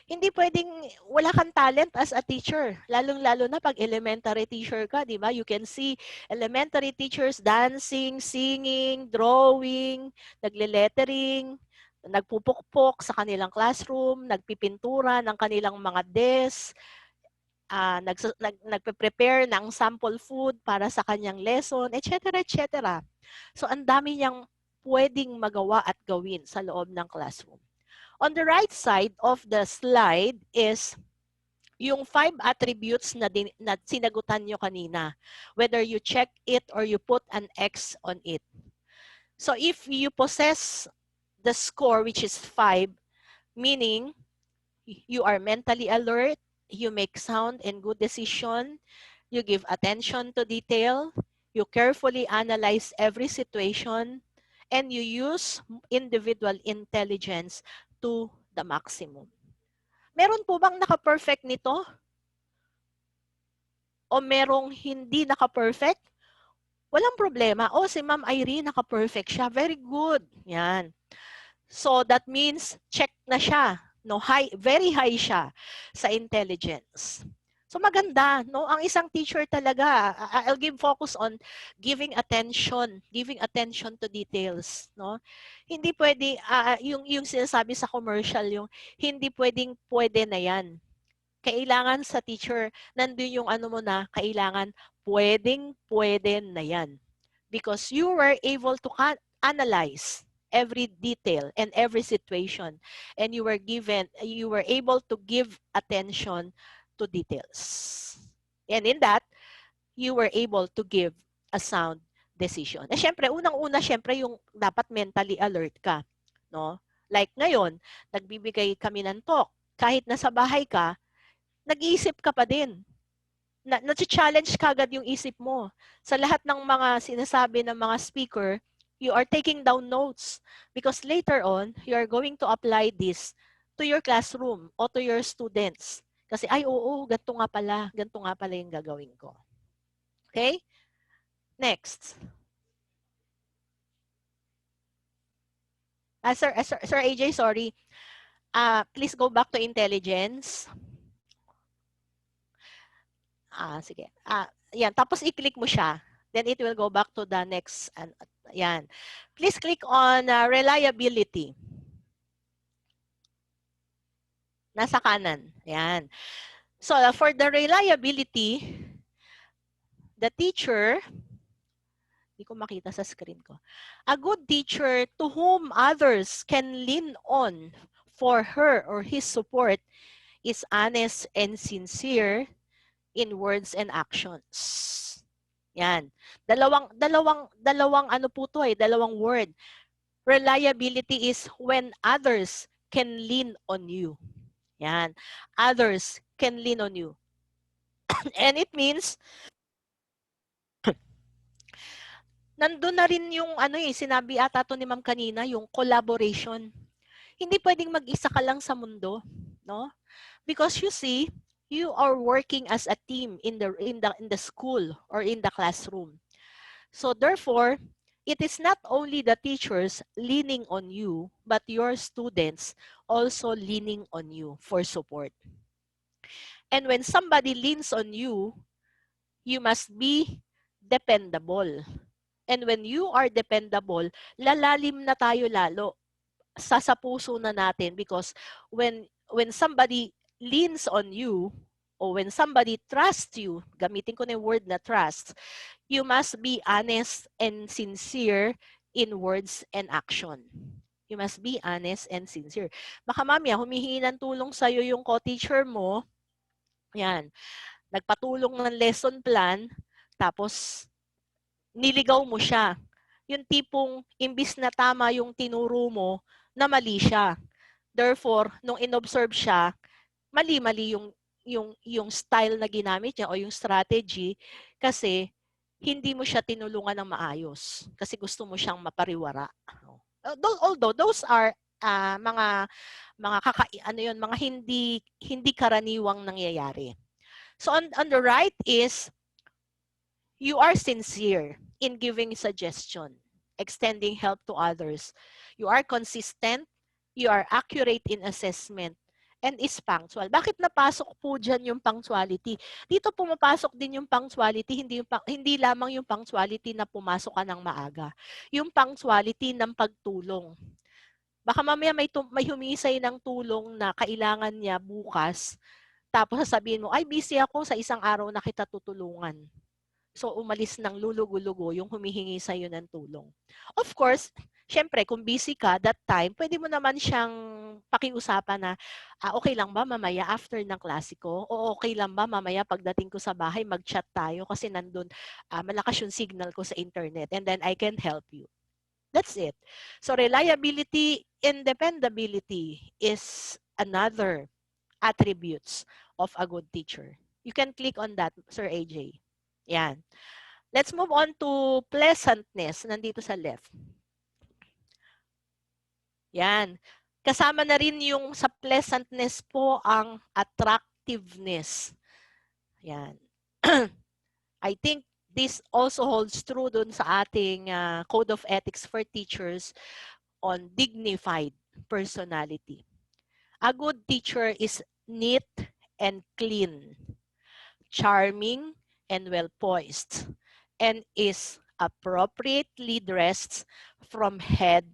Hindi pwedeng wala kang talent as a teacher. Lalong-lalo na pag elementary teacher ka, di ba? You can see elementary teachers dancing, singing, drawing, nagle-lettering, nagpupukpok sa kanilang classroom, nagpipintura ng kanilang mga desk, nagpe-prepare ng sample food para sa kanyang lesson, etc. etc. So, ang dami niyang pwedeng magawa at gawin sa loob ng classroom. On the right side of the slide is yung 5 attributes na sinagutan nyo kanina, whether you check it or you put an X on it. So if you possess the score, which is 5, meaning you are mentally alert, you make sound and good decision, you give attention to detail, you carefully analyze every situation, and you use individual intelligence to the maximum. Meron po bang naka-perfect nito? O merong hindi naka-perfect? Walang problema. O, si Ma'am Irene, naka-perfect siya. Very good. Yan. So, that means check na siya. No, high, very high siya sa intelligence. So, maganda. No? Ang isang teacher talaga, I'll give focus on giving attention to details. No? Hindi pwede, yung sinasabi sa commercial, yung hindi pwede na yan. Kailangan sa teacher, nandun yung ano mo na, kailangan pwede na yan. Because you were able to analyze every detail and every situation. And you were able to give attention to details. And in that, you were able to give a sound decision. Eh, syempre, unang-una, syempre, yung dapat mentally alert ka. No? Like ngayon, nagbibigay kami ng talk. Kahit nasa bahay ka, nag-iisip ka pa din. Na-challenge ka agad yung isip mo. Sa lahat ng mga sinasabi ng mga speaker, you are taking down notes because later on, you are going to apply this to your classroom o to your students. Kasi, ay, oo, ganito nga pala yung gagawin ko. Okay? Next. Sir AJ, sorry. Please go back to intelligence. Sige. Yan. Tapos i-click mo siya. Then it will go back to the next. Yan. Please click on reliability. Nasa kanan. Yan. So for the reliability, the teacher, hindi ko makita sa screen ko. A good teacher to whom others can lean on for her or his support is honest and sincere in words and actions. Yan. Dalawang ano po to dalawang word. Reliability is when others can lean on you. Yan. Others can lean on you. And it means, nandun na rin yung sinabi ata to ni Ma'am kanina, yung collaboration. Hindi pwedeng mag-isa ka lang sa mundo, no? Because you see, you are working as a team in the school or in the classroom. So therefore, it is not only the teachers leaning on you, but your students also leaning on you for support. And when somebody leans on you must be dependable. And when you are dependable, lalalim na tayo lalo sa puso na natin because when somebody leans on you or when somebody trusts you, gamitin ko na yung word na trust, you must be honest and sincere in words and action. You must be honest and sincere. Baka mamaya, humihingi ng tulong sa'yo yung co-teacher mo, yan, nagpatulong ng lesson plan, tapos niligaw mo siya. Yung tipong imbis na tama yung tinuro mo, na mali siya. Therefore, nung inobserve siya, mali-mali yung style na ginamit niya o yung strategy kasi hindi mo siya tinulungan ng maayos kasi gusto mo siyang mapariwara. Although those are mga ano yun, mga hindi karaniwang nangyayari. So on the right is you are sincere in giving suggestion, extending help to others. You are consistent, you are accurate in assessment, and is punctual. Bakit napasok po dyan yung punctuality? Dito pumapasok din yung punctuality, hindi lamang yung punctuality na pumasok ka ng maaga. Yung punctuality ng pagtulong. Baka mamaya may humingi sa'yo ng tulong na kailangan niya bukas, tapos sasabihin mo, ay busy ako, sa isang araw na kita tutulungan. So, umalis ng lulugo-lugo yung humihingi sa'yo ng tulong. Of course, syempre, kung busy ka that time, pwede mo naman siyang pakiusapan na, okay lang ba mamaya after ng klase ko? O okay lang ba mamaya pagdating ko sa bahay, mag-chat tayo kasi nandun, malakas yung signal ko sa internet and then I can help you. That's it. So, reliability and dependability is another attributes of a good teacher. You can click on that, Sir AJ. Yan. Let's move on to pleasantness. Nandito sa left. Yan. Kasama na rin yung sa pleasantness po ang attractiveness. Yan. I think this also holds true dun sa ating Code of Ethics for Teachers on dignified personality. A good teacher is neat and clean, charming and well-poised, and is appropriately dressed from head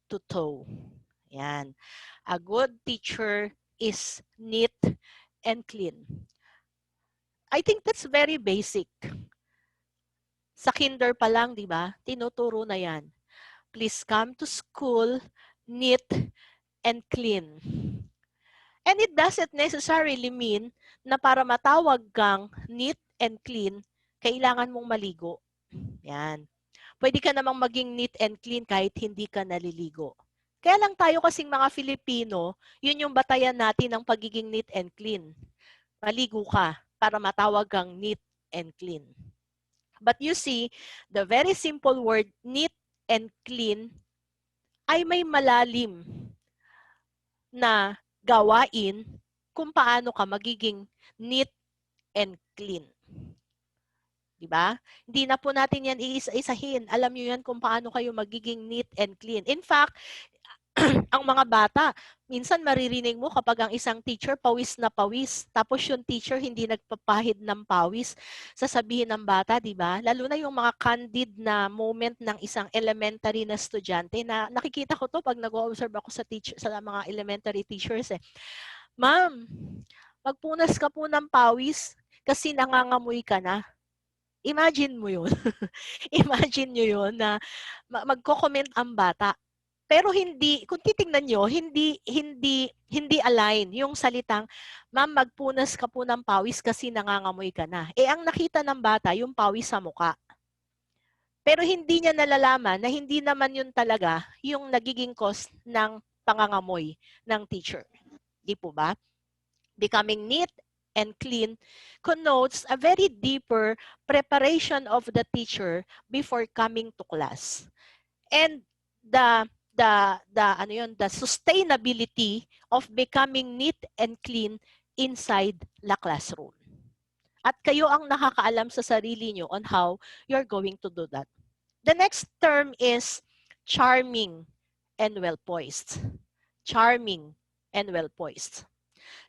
to toe. Yan. A good teacher is neat and clean. I think that's very basic. Sa kinder pa lang, di ba? Tinuturo na yan. Please come to school neat and clean. And it doesn't necessarily mean na para matawag kang neat and clean, kailangan mong maligo. Yan. Pwede ka namang maging neat and clean kahit hindi ka naliligo. Kaya lang tayo kasing mga Filipino, yun yung batayan natin ng pagiging neat and clean. Maligo ka para matawag kang neat and clean. But you see, the very simple word neat and clean ay may malalim na gawain kung paano ka magiging neat and clean. Diba? Hindi na po natin yan iisa-isahin. Alam nyo yan kung paano kayo magiging neat and clean. In fact, ang mga bata, minsan maririnig mo kapag ang isang teacher pawis na pawis, tapos yung teacher hindi nagpapahid ng pawis, sasabihin ng bata, di ba? Lalo na yung mga candid na moment ng isang elementary na estudyante na nakikita ko to pag nag-observe ako sa mga elementary teachers eh. Ma'am, magpunas ka po ng pawis kasi nangangamoy ka na. Imagine mo yun. Imagine nyo yun na magko-comment ang bata. Pero hindi, kung titingnan nyo, hindi align yung salitang, ma'am, magpunas ka po ng pawis kasi nangangamoy ka na. Eh, ang nakita ng bata, yung pawis sa muka. Pero hindi niya nalalaman na hindi naman yun talaga yung nagiging cause ng pangangamoy ng teacher. Di po ba? Becoming neat and clean connotes a very deeper preparation of the teacher before coming to class. And the sustainability of becoming neat and clean inside the classroom. At kayo ang nakakaalam sa sarili nyo on how you're going to do that. The next term is charming and well-poised. Charming and well-poised.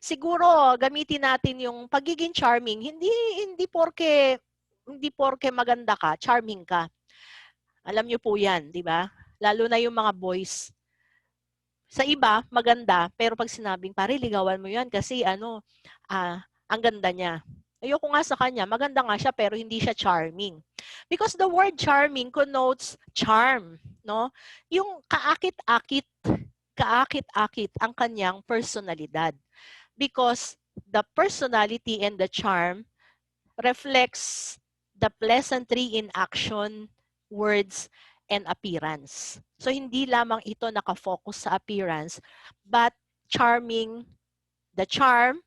Siguro gamitin natin yung pagiging charming. Hindi porke maganda ka, charming ka. Alam niyo po 'yan, 'di ba? Lalo na yung mga boys. Sa iba maganda, pero pag sinabing, "Pare ligawan mo 'yan kasi ano, ang ganda niya." Ayoko nga sa kanya, maganda nga siya pero hindi siya charming. Because the word charming connotes charm, 'no? Yung kaakit-akit ang kanyang personalidad. Because the personality and the charm reflects the pleasantry in action, words, and appearance. So hindi lamang ito nakafocus sa appearance, but charming, the charm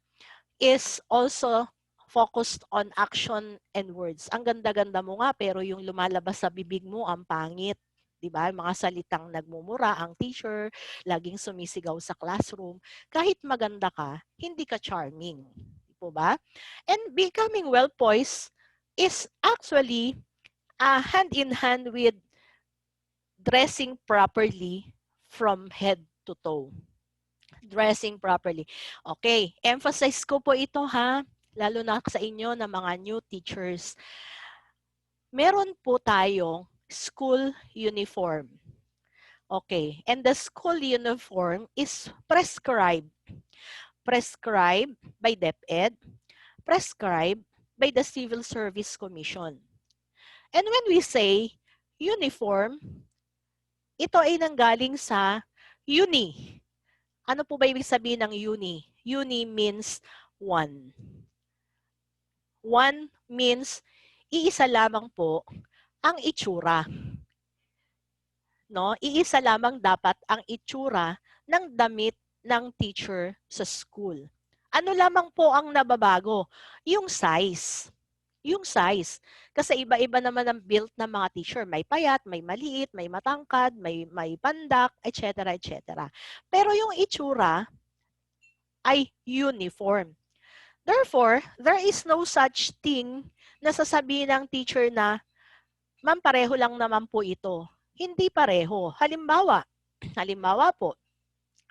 is also focused on action and words. Ang ganda-ganda mo nga pero yung lumalabas sa bibig mo ang pangit. 'Di ba? Mga salitang nagmumura ang teacher, laging sumisigaw sa classroom. Kahit maganda ka, hindi ka charming. Di po ba? And becoming well-poised is actually hand in hand with dressing properly from head to toe. Dressing properly. Okay, emphasize ko po ito ha, lalo na sa inyo na mga new teachers. Meron po tayong school uniform. Okay, and the school uniform is prescribed. Prescribed by DepEd, prescribed by the Civil Service Commission. And when we say uniform, ito ay nanggaling sa uni. Ano po ba ibig sabihin ng uni? Uni means one. One means iisa lamang po ang itsura. No? Iisa lamang dapat ang itsura ng damit ng teacher sa school. Ano lamang po ang nababago? Yung size. Yung size. Kasi iba-iba naman ang build ng mga teacher. May payat, may maliit, may matangkad, may pandak, etc. etc. Pero yung itsura ay uniform. Therefore, there is no such thing na sasabihin ng teacher na, "Ma'am, pareho lang naman po ito." Hindi pareho. Halimbawa po,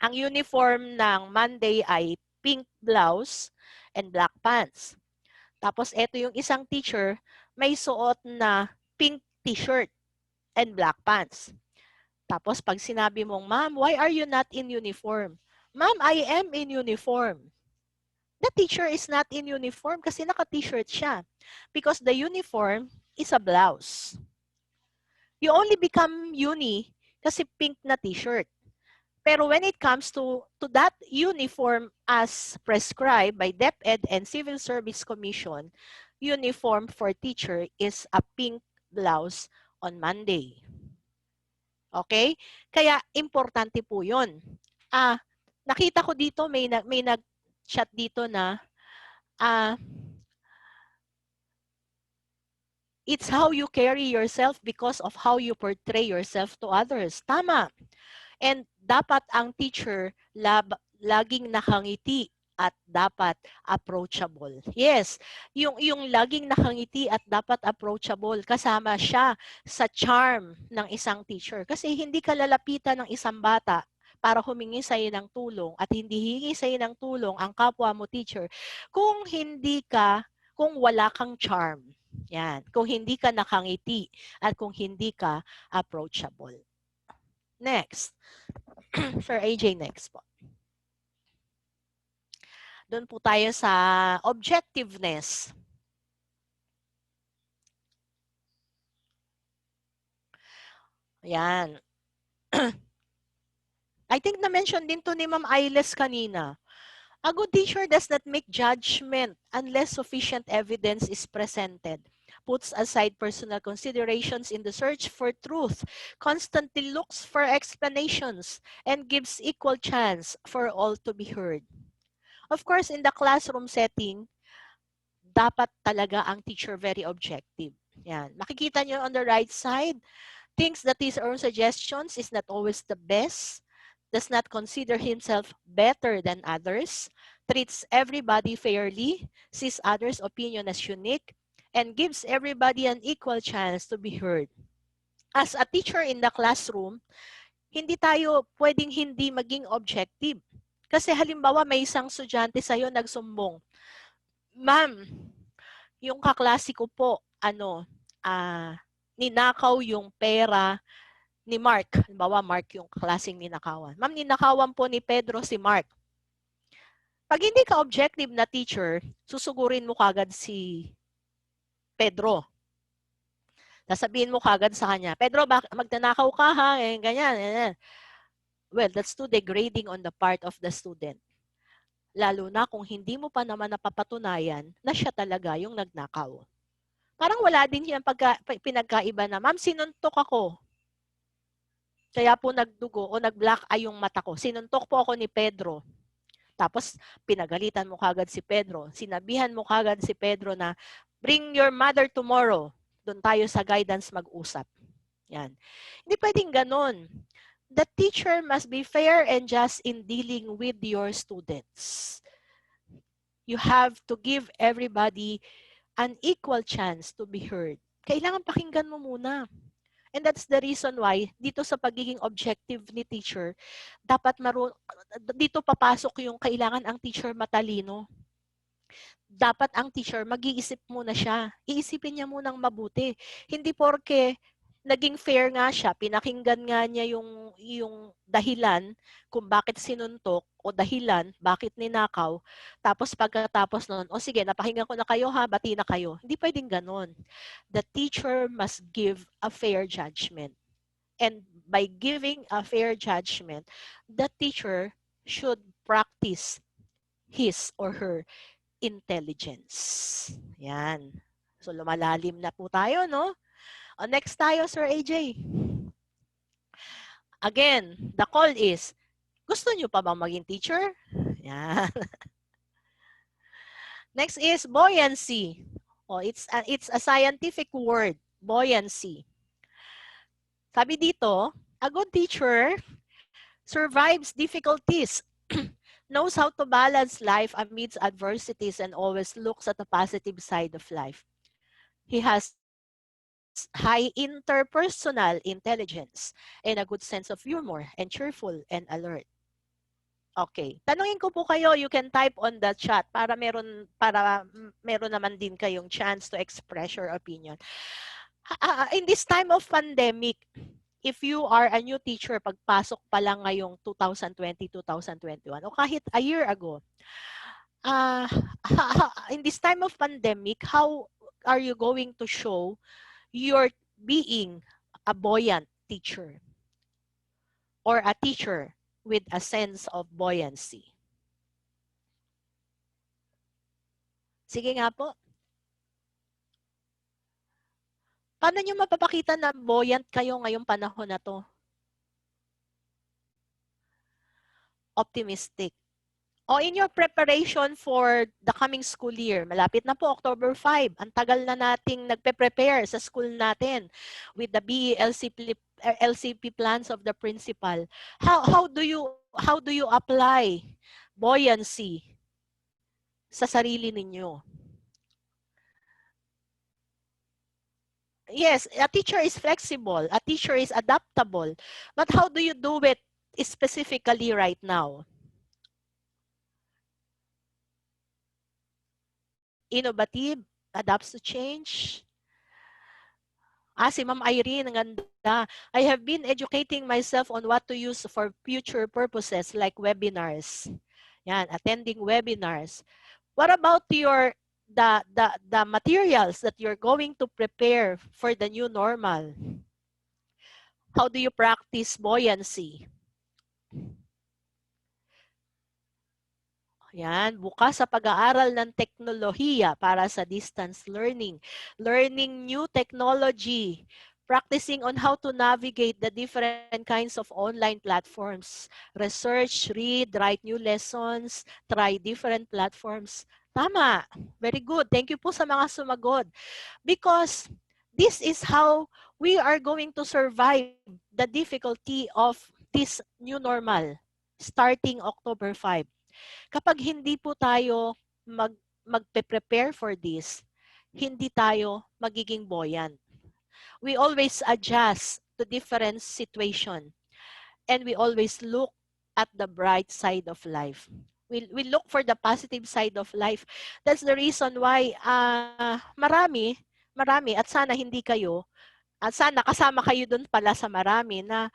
ang uniform ng Monday ay pink blouse and black pants. Tapos eto yung isang teacher, may suot na pink t-shirt and black pants. Tapos pag sinabi mong, "Ma'am, why are you not in uniform?" "Ma'am, I am in uniform." The teacher is not in uniform kasi naka-t-shirt siya. Because the uniform is a blouse. You only become uni kasi pink na t-shirt. Pero when it comes to that uniform as prescribed by DepEd and Civil Service Commission, uniform for teacher is a pink blouse on Monday. Okay? Kaya importante po 'yon. Nakita ko dito may nag-chat dito na it's how you carry yourself because of how you portray yourself to others. Tama. And dapat ang teacher laging nakangiti at dapat approachable. Yes, yung laging nakangiti at dapat approachable, kasama siya sa charm ng isang teacher. Kasi hindi ka lalapitan ng isang bata para humingi sa iyo ng tulong at hindi hingi sa iyo ng tulong ang kapwa mo teacher kung wala kang charm. Yan, kung hindi ka nakangiti at kung hindi ka approachable. Next. Sir AJ, next po. Doon po tayo sa objectiveness. Ayan. I think na-mention din to ni Ma'am Ailes kanina. A good teacher does not make judgment unless sufficient evidence is presented, puts aside personal considerations in the search for truth, constantly looks for explanations, and gives equal chance for all to be heard. Of course, in the classroom setting, dapat talaga ang teacher very objective. Yan. Makikita nyo on the right side, thinks that his own suggestions is not always the best, does not consider himself better than others, treats everybody fairly, sees others' opinion as unique, and gives everybody an equal chance to be heard. As a teacher in the classroom, hindi tayo pwedeng hindi maging objective. Kasi halimbawa may isang estudyante sa'yo nagsumbong, "Ma'am, yung kaklase ko po, ninakaw yung pera ni Mark." Halimbawa, Mark yung kaklaseng ninakawan. "Ma'am, ninakawan po ni Pedro si Mark." Pag hindi ka objective na teacher, susugurin mo kagad si Pedro. Sasabihin mo kagad sa kanya, "Pedro, magnanakaw ka ha?" Ganyan, ganyan. Well, that's too degrading on the part of the student. Lalo na kung hindi mo pa naman napapatunayan na siya talaga yung nagnakaw. Parang wala din siyang pinagkaiba na, "Ma'am, sinuntok ako. Kaya po nagdugo o nag-black eye yung mata ko. Sinuntok po ako ni Pedro." Tapos pinagalitan mo kagad si Pedro. Sinabihan mo kagad si Pedro na, "Bring your mother tomorrow. Doon tayo sa guidance mag-usap." Yan. Hindi pwedeng ganun. The teacher must be fair and just in dealing with your students. You have to give everybody an equal chance to be heard. Kailangan pakinggan mo muna. And that's the reason why, dito sa pagiging objective ni teacher, dito papasok yung kailangan ang teacher matalino. Dapat ang teacher, mag-iisip muna siya. Iisipin niya munang mabuti. Hindi porke naging fair nga siya, pinakinggan nga niya yung dahilan kung bakit sinuntok o dahilan bakit ninakaw, tapos pagkatapos nun, o sige, napakinggan ko na kayo ha, bati na kayo. Hindi pwedeng ganon. The teacher must give a fair judgment. And by giving a fair judgment, the teacher should practice his or her intelligence. Yan. So lumalalim na po tayo, no? O next tayo, Sir AJ. Again, the call is, gusto nyo pa bang maging teacher? Yan. Next is buoyancy. Oh, it's a scientific word, buoyancy. Sabi dito, a good teacher survives difficulties, knows how to balance life amidst adversities, and always looks at the positive side of life. He has high interpersonal intelligence and a good sense of humor and cheerful and alert. Okay. Tanungin ko po kayo, you can type on the chat para meron naman din kayong chance to express your opinion. In this time of pandemic, if you are a new teacher, pagpasok pa lang ngayong 2020, 2021, o kahit a year ago, in this time of pandemic, how are you going to show your being a buoyant teacher or a teacher with a sense of buoyancy? Sige nga po. Paano nyo mapapakita na buoyant kayo ngayong panahon na to? Optimistic. O in your preparation for the coming school year, malapit na po, October 5. Ang tagal na nating nagpe-prepare sa school natin with the LCP plans of the principal. How do you apply buoyancy sa sarili ninyo? Yes, a teacher is flexible, a teacher is adaptable, but how do you do it specifically right now? Innovative, adapts to change. Si Ma'am Irene, ang ganda. I have been educating myself on what to use for future purposes like webinars. Yan, attending webinars. What about the materials that you're going to prepare for the new normal? How do you practice buoyancy? Yan, bukas sa pag-aaral ng teknolohiya para sa distance learning. Learning new technology. Practicing on how to navigate the different kinds of online platforms. Research, read, write new lessons, try different platforms. Tama. Very good. Thank you po sa mga sumagot. Because this is how we are going to survive the difficulty of this new normal starting October 5. Kapag hindi po tayo magpe-prepare for this, hindi tayo magiging buoyant. We always adjust to different situation and we always look at the bright side of life. We look for the positive side of life. That's the reason why marami at sana hindi kayo at sana kasama kayo doon pala sa marami na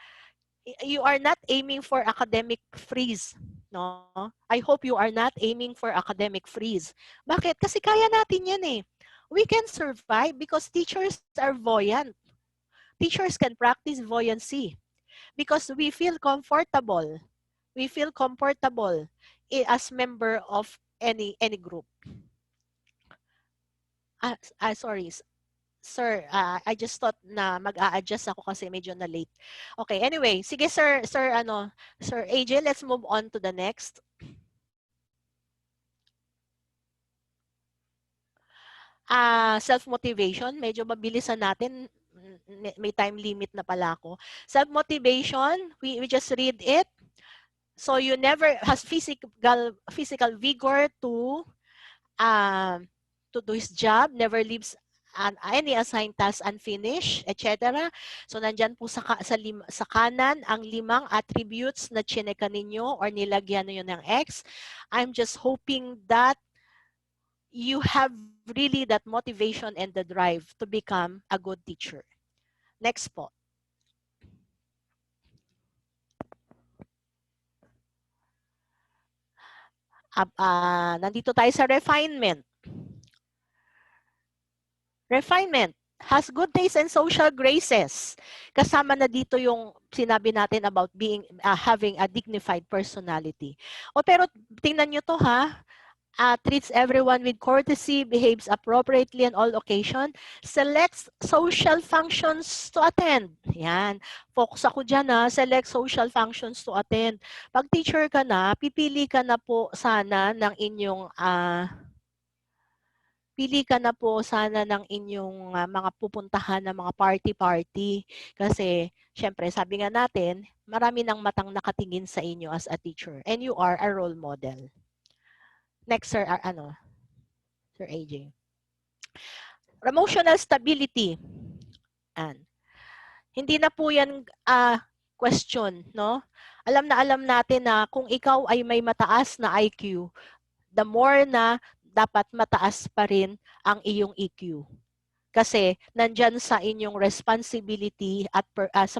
you are not aiming for academic freeze, no? I hope you are not aiming for academic freeze. Bakit? Kasi kaya natin 'yan eh. We can survive because teachers are buoyant. Teachers can practice buoyancy because we feel comfortable. We feel comfortable as member of any group. Sorry, sir, I just thought na mag-a-adjust ako kasi medyo na late. Okay, anyway, sige Sir AJ, let's move on to the next. Self-motivation, medyo mabilisan natin. May time limit na pala ako. Self-motivation, we just read it. So you never has physical vigor to do his job, never leaves any assigned task unfinished, etc. So nandyan po sa kanan ang 5 attributes na chineka ninyo or nilagyan niyo ng X. I'm just hoping that you have really that motivation and the drive to become a good teacher. Next po. Nandito tayo sa refinement. Refinement has good taste and social graces. Kasama na dito yung sinabi natin about having a dignified personality. Pero tingnan nyo to ha. Treats everyone with courtesy, behaves appropriately on all occasion, selects social functions to attend. Yan. Focus ako dyan ha. Select social functions to attend. Pag teacher ka na, pipili ka na po sana ng inyong pili ka na po sana ng inyong mga pupuntahan na mga party-party. Kasi, syempre, sabi nga natin, marami ng matang nakatingin sa inyo as a teacher. And you are a role model. Next, Sir, Sir AJ. Emotional stability. And, hindi na po yan question, no? Alam na alam natin na kung ikaw ay may mataas na IQ, the more na dapat mataas pa rin ang iyong EQ. Kasi nandyan sa inyong responsibility at sa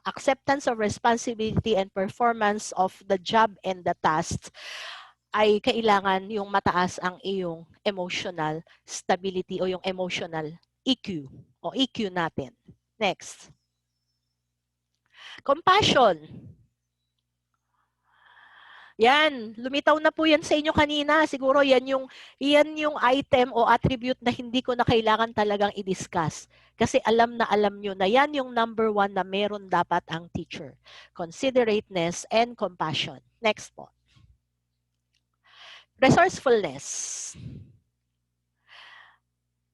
acceptance of responsibility and performance of the job and the tasks ay kailangan yung mataas ang iyong emotional stability o yung emotional EQ o EQ natin. Next. Compassion. Yan, lumitaw na po yan sa inyo kanina. Siguro yan yung item o attribute na hindi ko na kailangan talagang i-discuss. Kasi alam nyo na yan yung number 1 na meron dapat ang teacher. Considerateness and compassion. Next po. Resourcefulness.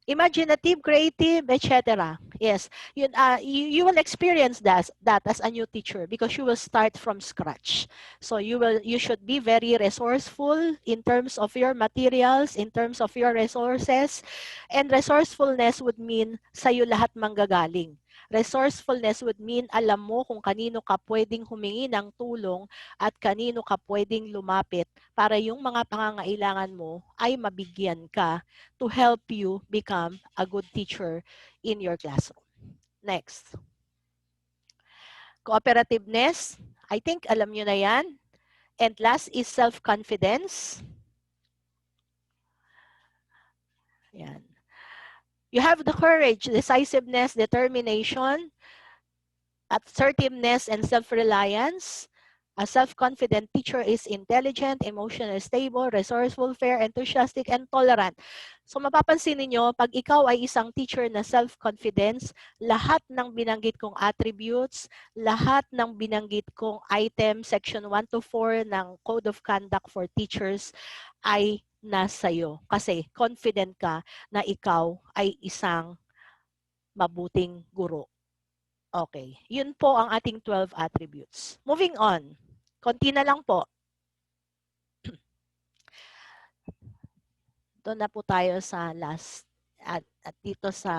Imaginative, creative, etc. Yes, you will experience that as a new teacher because you will start from scratch. So you should be very resourceful in terms of your materials, in terms of your resources, and resourcefulness would mean sa'yo lahat manggagaling. Resourcefulness would mean alam mo kung kanino ka pwedeng humingi ng tulong at kanino ka pwedeng lumapit para yung mga pangangailangan mo ay mabigyan ka to help you become a good teacher in your classroom. Next. Cooperativeness. I think alam nyo na yan. And last is self-confidence. Yan. You have the courage, decisiveness, determination, assertiveness, and self-reliance. A self-confident teacher is intelligent, emotionally stable, resourceful, fair, enthusiastic, and tolerant. So mapapansin niyo, pag ikaw ay isang teacher na self-confidence, lahat ng binanggit kong attributes, lahat ng binanggit kong item, section 1 to 4 ng Code of Conduct for Teachers ay nasa iyo. Kasi confident ka na ikaw ay isang mabuting guro. Okay. Yun po ang ating 12 attributes. Moving on. Konti na lang po. Doon na po tayo sa last. At dito sa...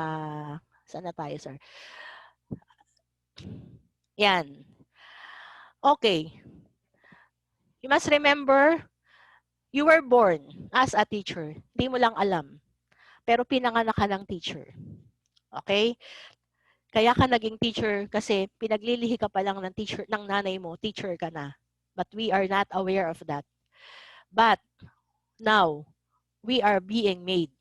Saan na tayo, sir? Yan. Okay. You must remember, you were born as a teacher. Hindi mo lang alam. Pero pinanganak ka ng teacher. Okay? Kaya ka naging teacher kasi pinaglilihi ka pa lang ng teacher ng nanay mo, teacher ka na. But we are not aware of that. But now, we are being made.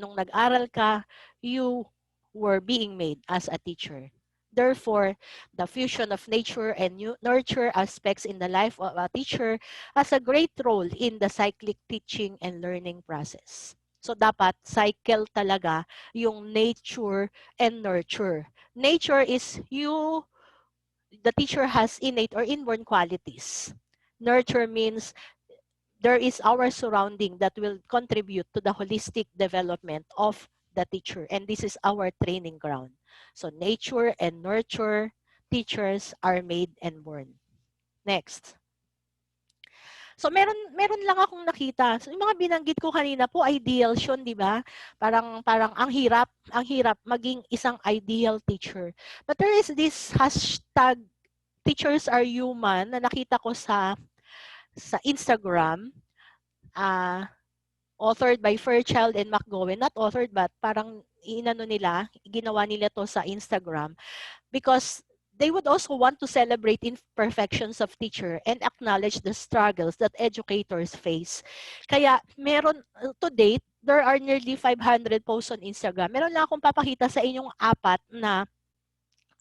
Nung nag-aral ka, you were being made as a teacher. Therefore, the fusion of nature and nurture aspects in the life of a teacher has a great role in the cyclic teaching and learning process. So dapat cycle talaga yung nature and nurture. Nature is the teacher has innate or inborn qualities. Nurture means there is our surrounding that will contribute to the holistic development of the teacher. And this is our training ground. So nature and nurture teachers are made and born. Next. So meron lang akong nakita. So, yung mga binanggit ko kanina po, ideals yun, di ba? Parang ang hirap maging isang ideal teacher. But there is this hashtag teachers are human na nakita ko sa Instagram. Authored by Fairchild and McGowan. Not authored, but parang ginawa nila to sa Instagram because they would also want to celebrate imperfections of teacher and acknowledge the struggles that educators face. Kaya to date, there are nearly 500 posts on Instagram. Meron lang akong papakita sa inyong apat na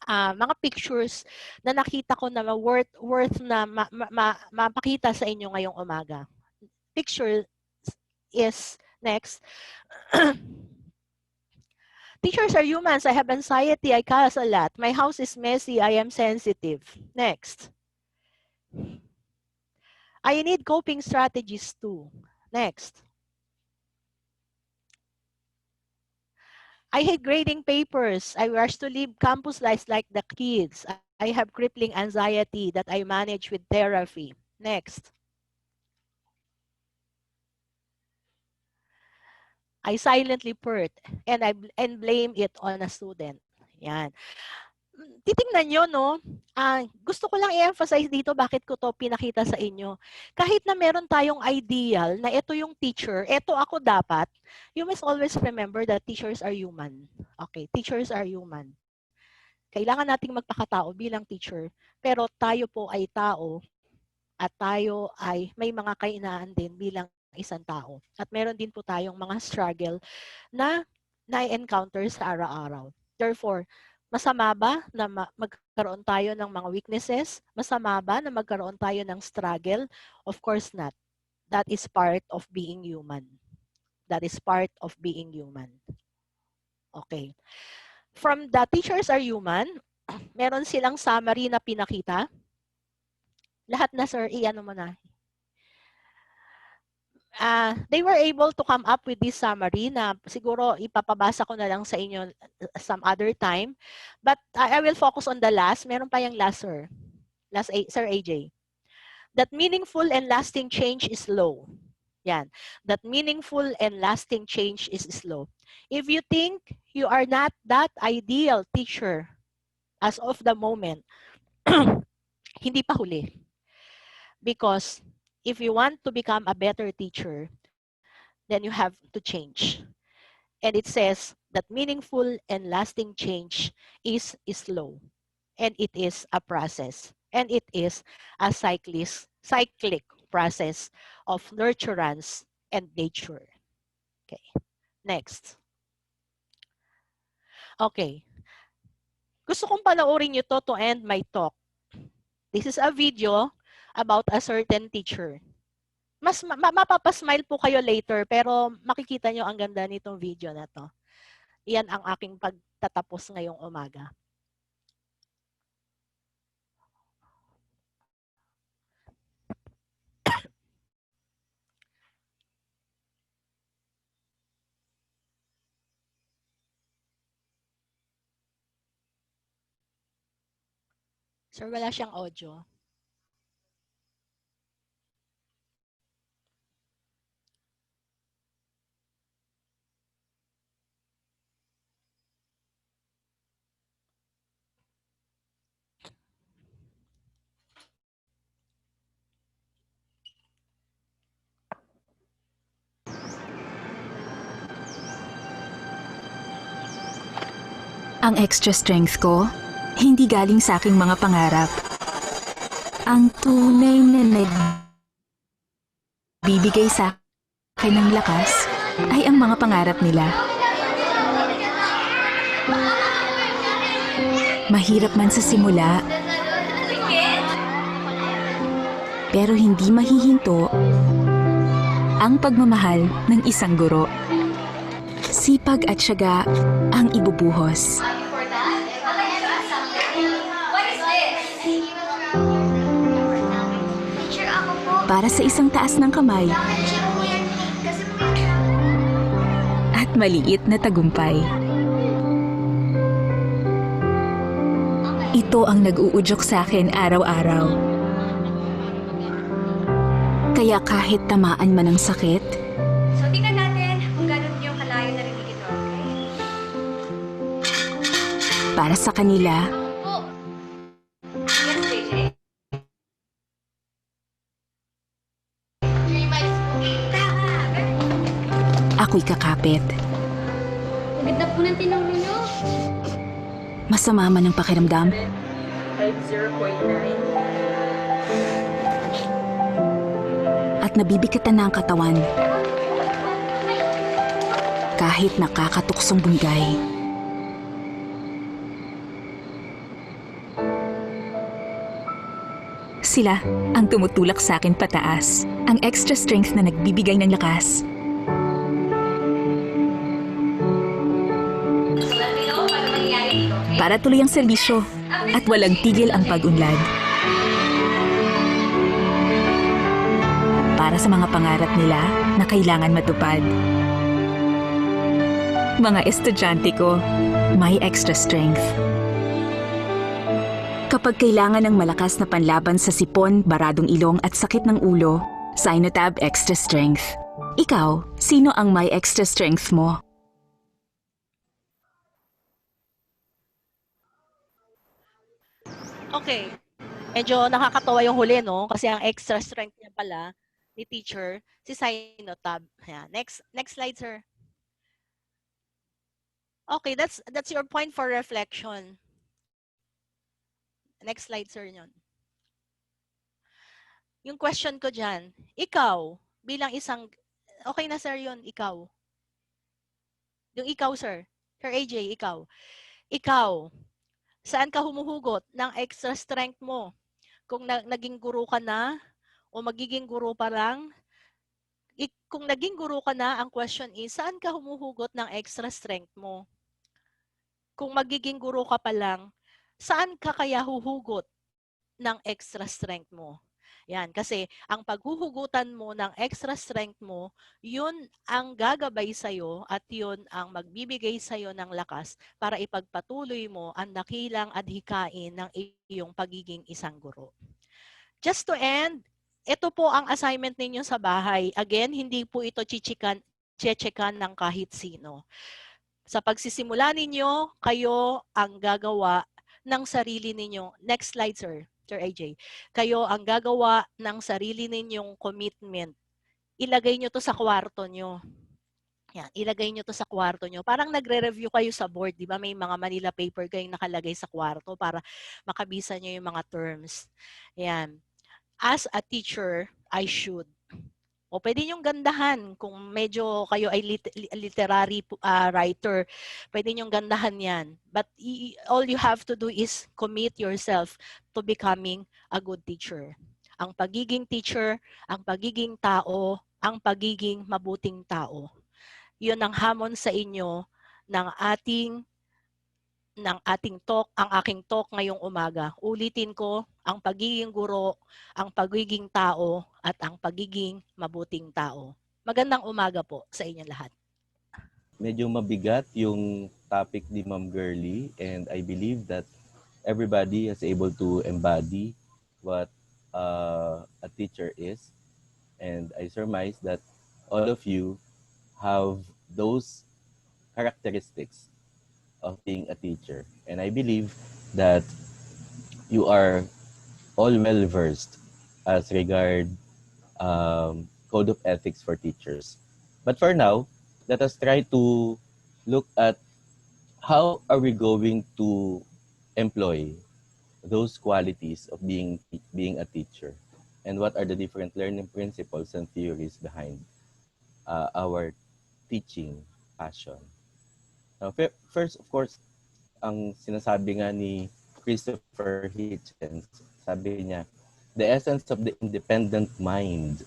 mga pictures na nakita ko na worth na mapakita sa inyo ngayong umaga. Picture is next. Teachers are humans. I have anxiety. I cuss a lot. My house is messy. I am sensitive. Next. I need coping strategies too. Next. I hate grading papers. I rush to leave campus life like the kids. I have crippling anxiety that I manage with therapy. Next. I silently purr and blame it on a student. Yan. Titingnan nyo, no? Gusto ko lang i-emphasize dito bakit ko to pinakita sa inyo. Kahit na meron tayong ideal na ito yung teacher, ito ako dapat, you must always remember that teachers are human. Okay, teachers are human. Kailangan nating magpakatao bilang teacher, pero tayo po ay tao at tayo ay may mga kainaan din bilang isang tao. At meron din po tayong mga struggle na na-encounter sa araw-araw. Therefore, masama ba na magkaroon tayo ng mga weaknesses? Masama ba na magkaroon tayo ng struggle? Of course not. That is part of being human. That is part of being human. Okay. From the teachers are human, meron silang summary na pinakita. Lahat na sir, i-ano mo na. They were able to come up with this summary na siguro ipapabasa ko na lang sa inyo some other time. But I will focus on the last. Meron pa yung last, sir. Sir AJ. That meaningful and lasting change is slow. Yan. That meaningful and lasting change is slow. If you think you are not that ideal teacher as of the moment, hindi pa huli. Because if you want to become a better teacher, then you have to change. And it says that meaningful and lasting change is slow. And it is a process. And it is a cyclic process of nurturance and nature. Okay. Next. Okay. Gusto kong panoorin nyo to end my talk. This is a video about a certain teacher. Mas mapapasmile po kayo later, pero makikita nyo ang ganda nitong video na to. Iyan ang aking pagtatapos ngayong umaga. Sir, wala siyang audio. Ang extra strength ko, hindi galing sa aking mga pangarap. Ang tunay na nagbibigay sa akin ng lakas ay ang mga pangarap nila. Mahirap man sa simula, pero hindi mahihinto ang pagmamahal ng isang guro. Sipag at tiyaga ang ibubuhos. Para sa isang taas ng kamay at maliit na tagumpay. Ito ang nag-uudyok sa akin araw-araw. Kaya kahit tamaan man ng sakit, So, tingnan natin kung gano'n yung kalayo na rin ito, okay? para sa kanila, Yes, JJ? 3 miles po. Tama! ako'y kakapit. Ganda po ng tinuro nyo. Masama man ang pakiramdam. 50.9. At nabibigatan na ang katawan. Kahit nakakatuksong bunggay. Sila ang tumutulak sa akin pataas. Ang extra strength na nagbibigay ng lakas. Para tuloy ang serbisyo at walang tigil ang pag-unlad. Para sa mga pangarap nila na kailangan matupad. Mga estudyante ko, may extra strength. Kapag kailangan ng malakas na panlaban sa sipon, baradong ilong at sakit ng ulo, Sinotab Extra Strength. Ikaw, sino ang may extra strength mo? Okay. Medyo nakakatawa yung huli, no? Kasi ang extra strength niya pala ni teacher, si Sinotab. Ayan. Next slide, sir. Okay, that's your point for reflection. Next slide, sir, yun. Yung question ko dyan, ikaw, bilang isang, okay na, sir, yun, ikaw. Yung ikaw, sir. Sir AJ, ikaw. Ikaw, saan ka humuhugot ng extra strength mo? Kung naging guro ka na, o magiging guro pa lang, kung naging guro ka na, ang question is, saan ka humuhugot ng extra strength mo? Kung magiging guro ka pa lang, saan ka kaya huhugot ng extra strength mo? Yan, kasi ang paghuhugutan mo ng extra strength mo, yun ang gagabay sa'yo at yun ang magbibigay sa'yo ng lakas para ipagpatuloy mo ang dakilang adhikain ng iyong pagiging isang guro. Just to end, ito po ang assignment ninyo sa bahay. Again, hindi po ito checkan ng kahit sino. Sa pagsisimula ninyo, kayo ang gagawa ng sarili ninyo. Next slide, sir. Sir AJ. Kayo ang gagawa ng sarili ninyong commitment. Ilagay nyo to sa kwarto nyo. Yan, ilagay nyo to sa kwarto nyo. Parang nagre-review kayo sa board, di ba? May mga Manila paper kayong nakalagay sa kwarto para makabisa nyo yung mga terms. Yan. As a teacher, I should. O pwede nyong gandahan kung medyo kayo ay literary writer. Pwede nyong gandahan yan. But all you have to do is commit yourself to becoming a good teacher. Ang pagiging teacher, ang pagiging tao, ang pagiging mabuting tao. Yun ang hamon sa inyo ng ating talk, ang aking talk ngayong umaga. Ulitin ko, ang pagiging guro, ang pagiging tao, at ang pagiging mabuting tao. Magandang umaga po sa inyo lahat. Medyo mabigat yung topic ni Ma'am Girlie, and I believe that everybody is able to embody what a teacher is. And I surmise that all of you have those characteristics of being a teacher. And I believe that you are all well versed as regard code of ethics for teachers. But for now, let us try to look at how are we going to employ those qualities of being a teacher, and what are the different learning principles and theories behind our teaching passion? Now, first, of course, ang sinasabi nga ni Christopher Hitchens, sabi niya, the essence of the independent mind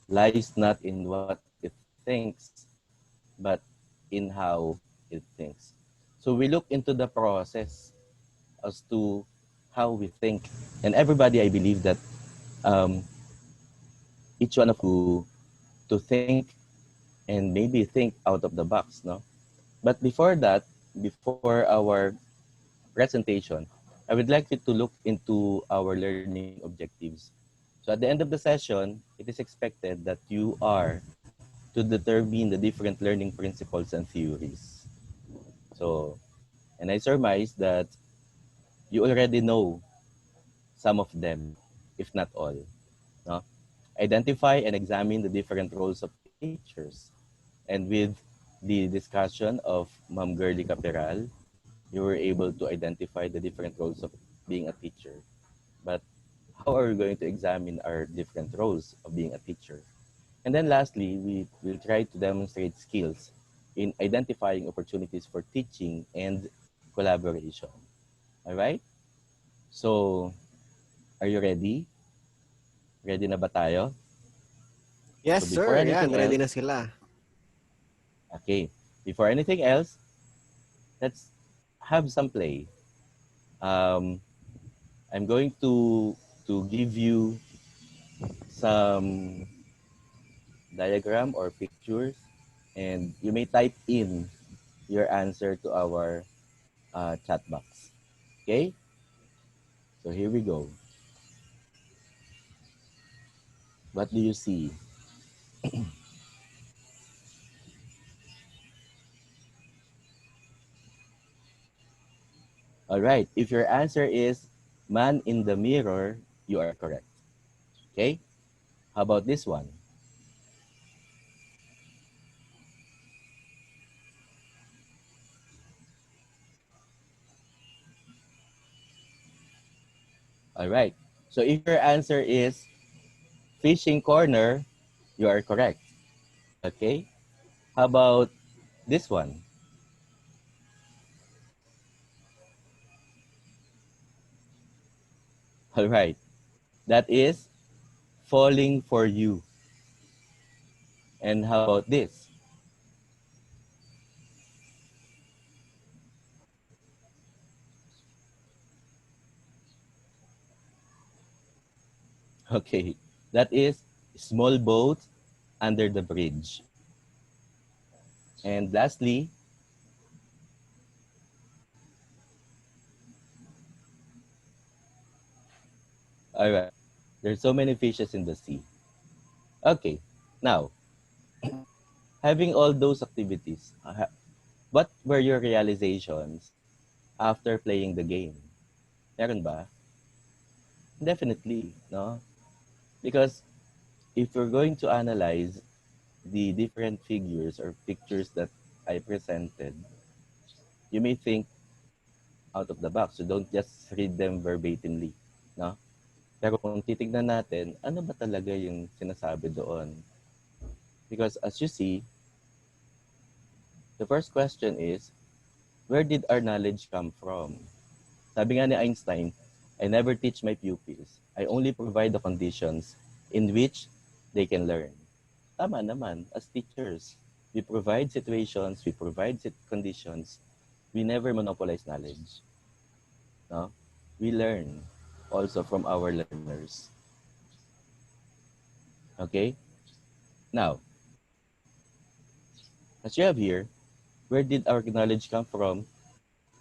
lies not in what it thinks, but in how it thinks. So we look into the process as to how we think. And everybody, I believe that um, each one of us to think and maybe think out of the box, no? But before that, before our presentation, I would like you to look into our learning objectives. So at the end of the session, it is expected that you are to determine the different learning principles and theories. So, and I surmise that you already know some of them, if not all. No? Identify and examine the different roles of teachers. And with the discussion of Ma'am Girlie Capiral, you were able to identify the different roles of being a teacher. But how are we going to examine our different roles of being a teacher? And then lastly, we will try to demonstrate skills in identifying opportunities for teaching and collaboration. All right? So, are you ready? Ready na ba tayo? Yes, So before sir. Yan, anything ready else, na sila. okay, before anything else, let's have some play. Um, I'm going to give you some diagram or pictures, and you may type in your answer to our chat box. Okay, so here we go. What do you see? All right, if your answer is man in the mirror, you are correct. Okay, how about this one? All right, so if your answer is fishing corner, you are correct. Okay, how about this one? All right, that is falling for you. And how about this? Okay, that is small boat under the bridge. And lastly, all right, there's so many fishes in the sea. Okay, now, having all those activities, what were your realizations after playing the game? Meron ba? Definitely, no? Because if we're going to analyze the different figures or pictures that I presented, you may think out of the box. So don't just read them verbatimly, no? Pero kung titignan natin, ano ba talaga yung sinasabi doon? Because as you see, the first question is, where did our knowledge come from? Sabi nga ni Einstein, I never teach my pupils. I only provide the conditions in which they can learn. Tama naman, as teachers, we provide situations, we provide conditions, we never monopolize knowledge. No? We learn also from our learners. Okay? Now, as you have here, where did our knowledge come from?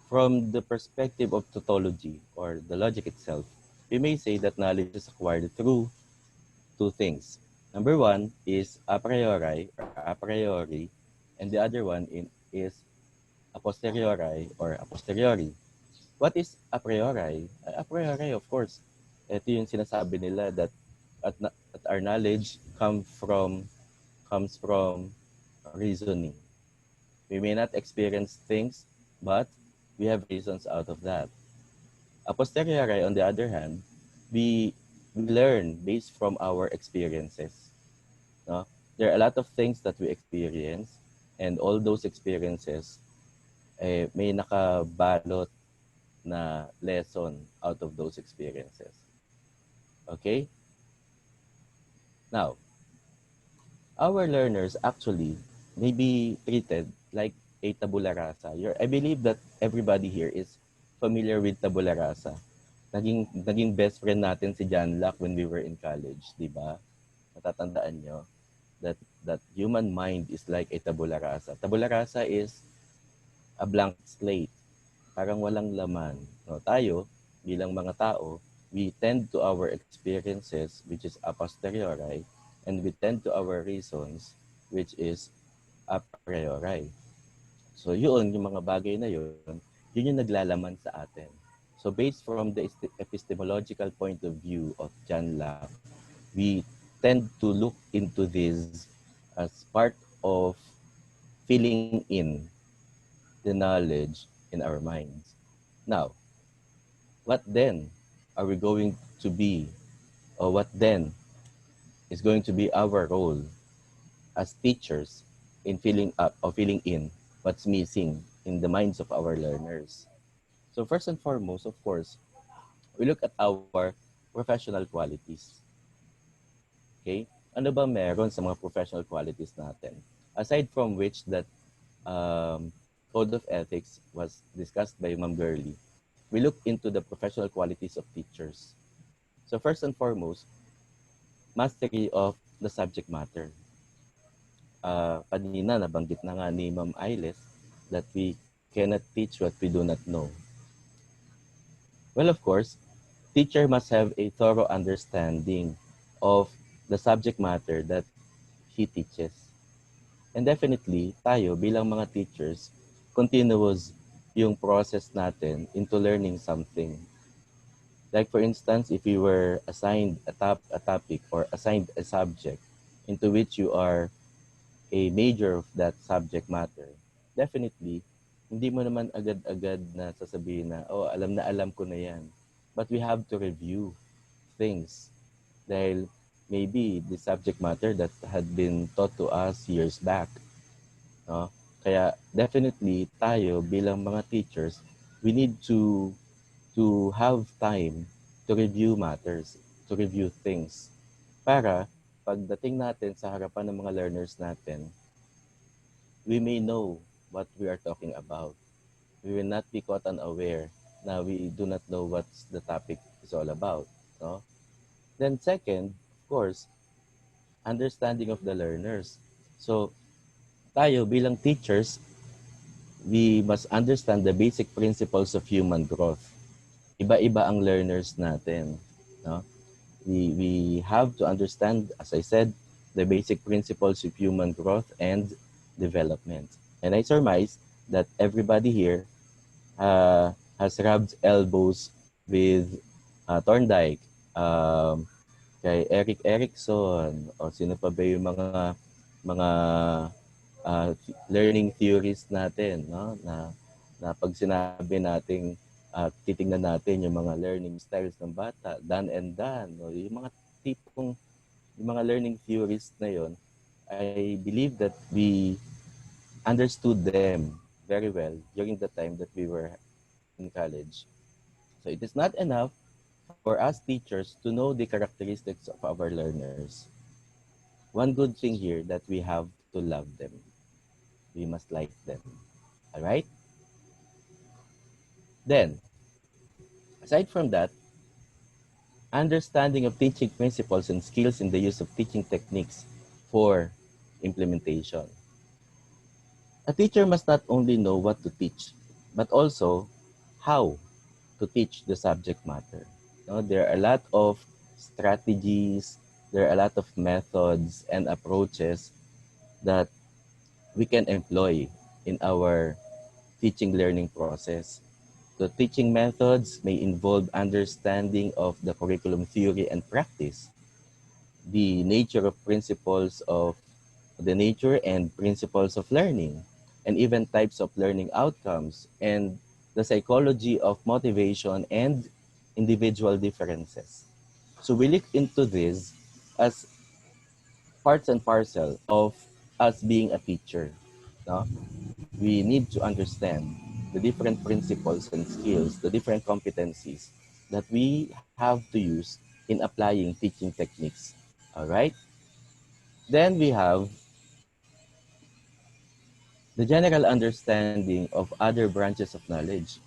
From the perspective of tautology or the logic itself, we may say that knowledge is acquired through two things. Number one is a priori, and the other one is a posteriori or a posteriori. What is a priori? A priori, of course, ito yung sinasabi nila that at our knowledge comes from reasoning. We may not experience things, but We have reasons out of that. A posteriori, on the other hand, we learn based from our experiences. No? There are a lot of things that we experience, and all those experiences may nakabalot na lesson out of those experiences. Okay? Now, our learners actually may be treated like a tabula rasa. I believe that everybody here is familiar with tabula rasa. Naging best friend natin si John Locke when we were in college, di ba? Natatandaan nyo that human mind is like a tabula rasa. Tabula rasa is a blank slate. Parang walang laman. No, tayo, bilang mga tao, we tend to our experiences, which is a posteriori, and we tend to our reasons, which is a priori. So yun, yung mga bagay na yun yung naglalaman sa atin. So based from the epistemological point of view of John Locke, we tend to look into this as part of filling in the knowledge in our minds. Now, what then are we going to be, or what then is going to be our role as teachers in filling up or filling in what's missing in the minds of our learners? So first and foremost, of course, we look at our professional qualities. Okay? Ano ba meron sa mga professional qualities natin? Aside from which that code of ethics was discussed by Ma'am Gerlie, we look into the professional qualities of teachers. So first and foremost, mastery of the subject matter. Kanina nabanggit na nga ni Ma'am Ailes that we cannot teach what we do not know. Well, of course, teacher must have a thorough understanding of the subject matter that he teaches. And definitely, tayo bilang mga teachers, continuous yung process natin into learning something. Like for instance, if you were assigned a topic or assigned a subject into which you are a major of that subject matter, definitely, hindi mo naman agad-agad na sasabihin na, oh, alam ko na yan. But we have to review things dahil maybe the subject matter that had been taught to us years back. No? Kaya definitely tayo bilang mga teachers, we need to have time to review matters, to review things. Para pagdating natin sa harapan ng mga learners natin, we may know what we are talking about. We will not be caught unaware na we do not know what the topic is all about. No? Then second, of course, understanding of the learners. So, tayo bilang teachers, we must understand the basic principles of human growth. Iba-iba ang learners natin. No? We have to understand, as I said, the basic principles of human growth and development. And I surmise that everybody here has rubbed elbows with Thorndike, kay Eric Erikson, o sino pa ba yung mga learning theories natin, no? Na pag sinabi nating titingnan natin yung mga learning styles ng bata, done and done, no? Yung mga tipong yung mga learning theories na yon, I believe that we understood them very well during the time that we were in college. So it is not enough for us teachers to know the characteristics of our learners. One good thing here that we have to love them. We must like them. All right? Then, aside from that, understanding of teaching principles and skills in the use of teaching techniques for implementation. A teacher must not only know what to teach, but also how to teach the subject matter. No, there are a lot of strategies, there are a lot of methods and approaches that we can employ in our teaching learning process. The teaching methods may involve understanding of the curriculum theory and practice, the nature and principles of learning, and even types of learning outcomes, and the psychology of motivation, and individual differences. So we look into this as parts and parcel of us being a teacher. No? We need to understand the different principles and skills, the different competencies that we have to use in applying teaching techniques. All right? Then we have the general understanding of other branches of knowledge.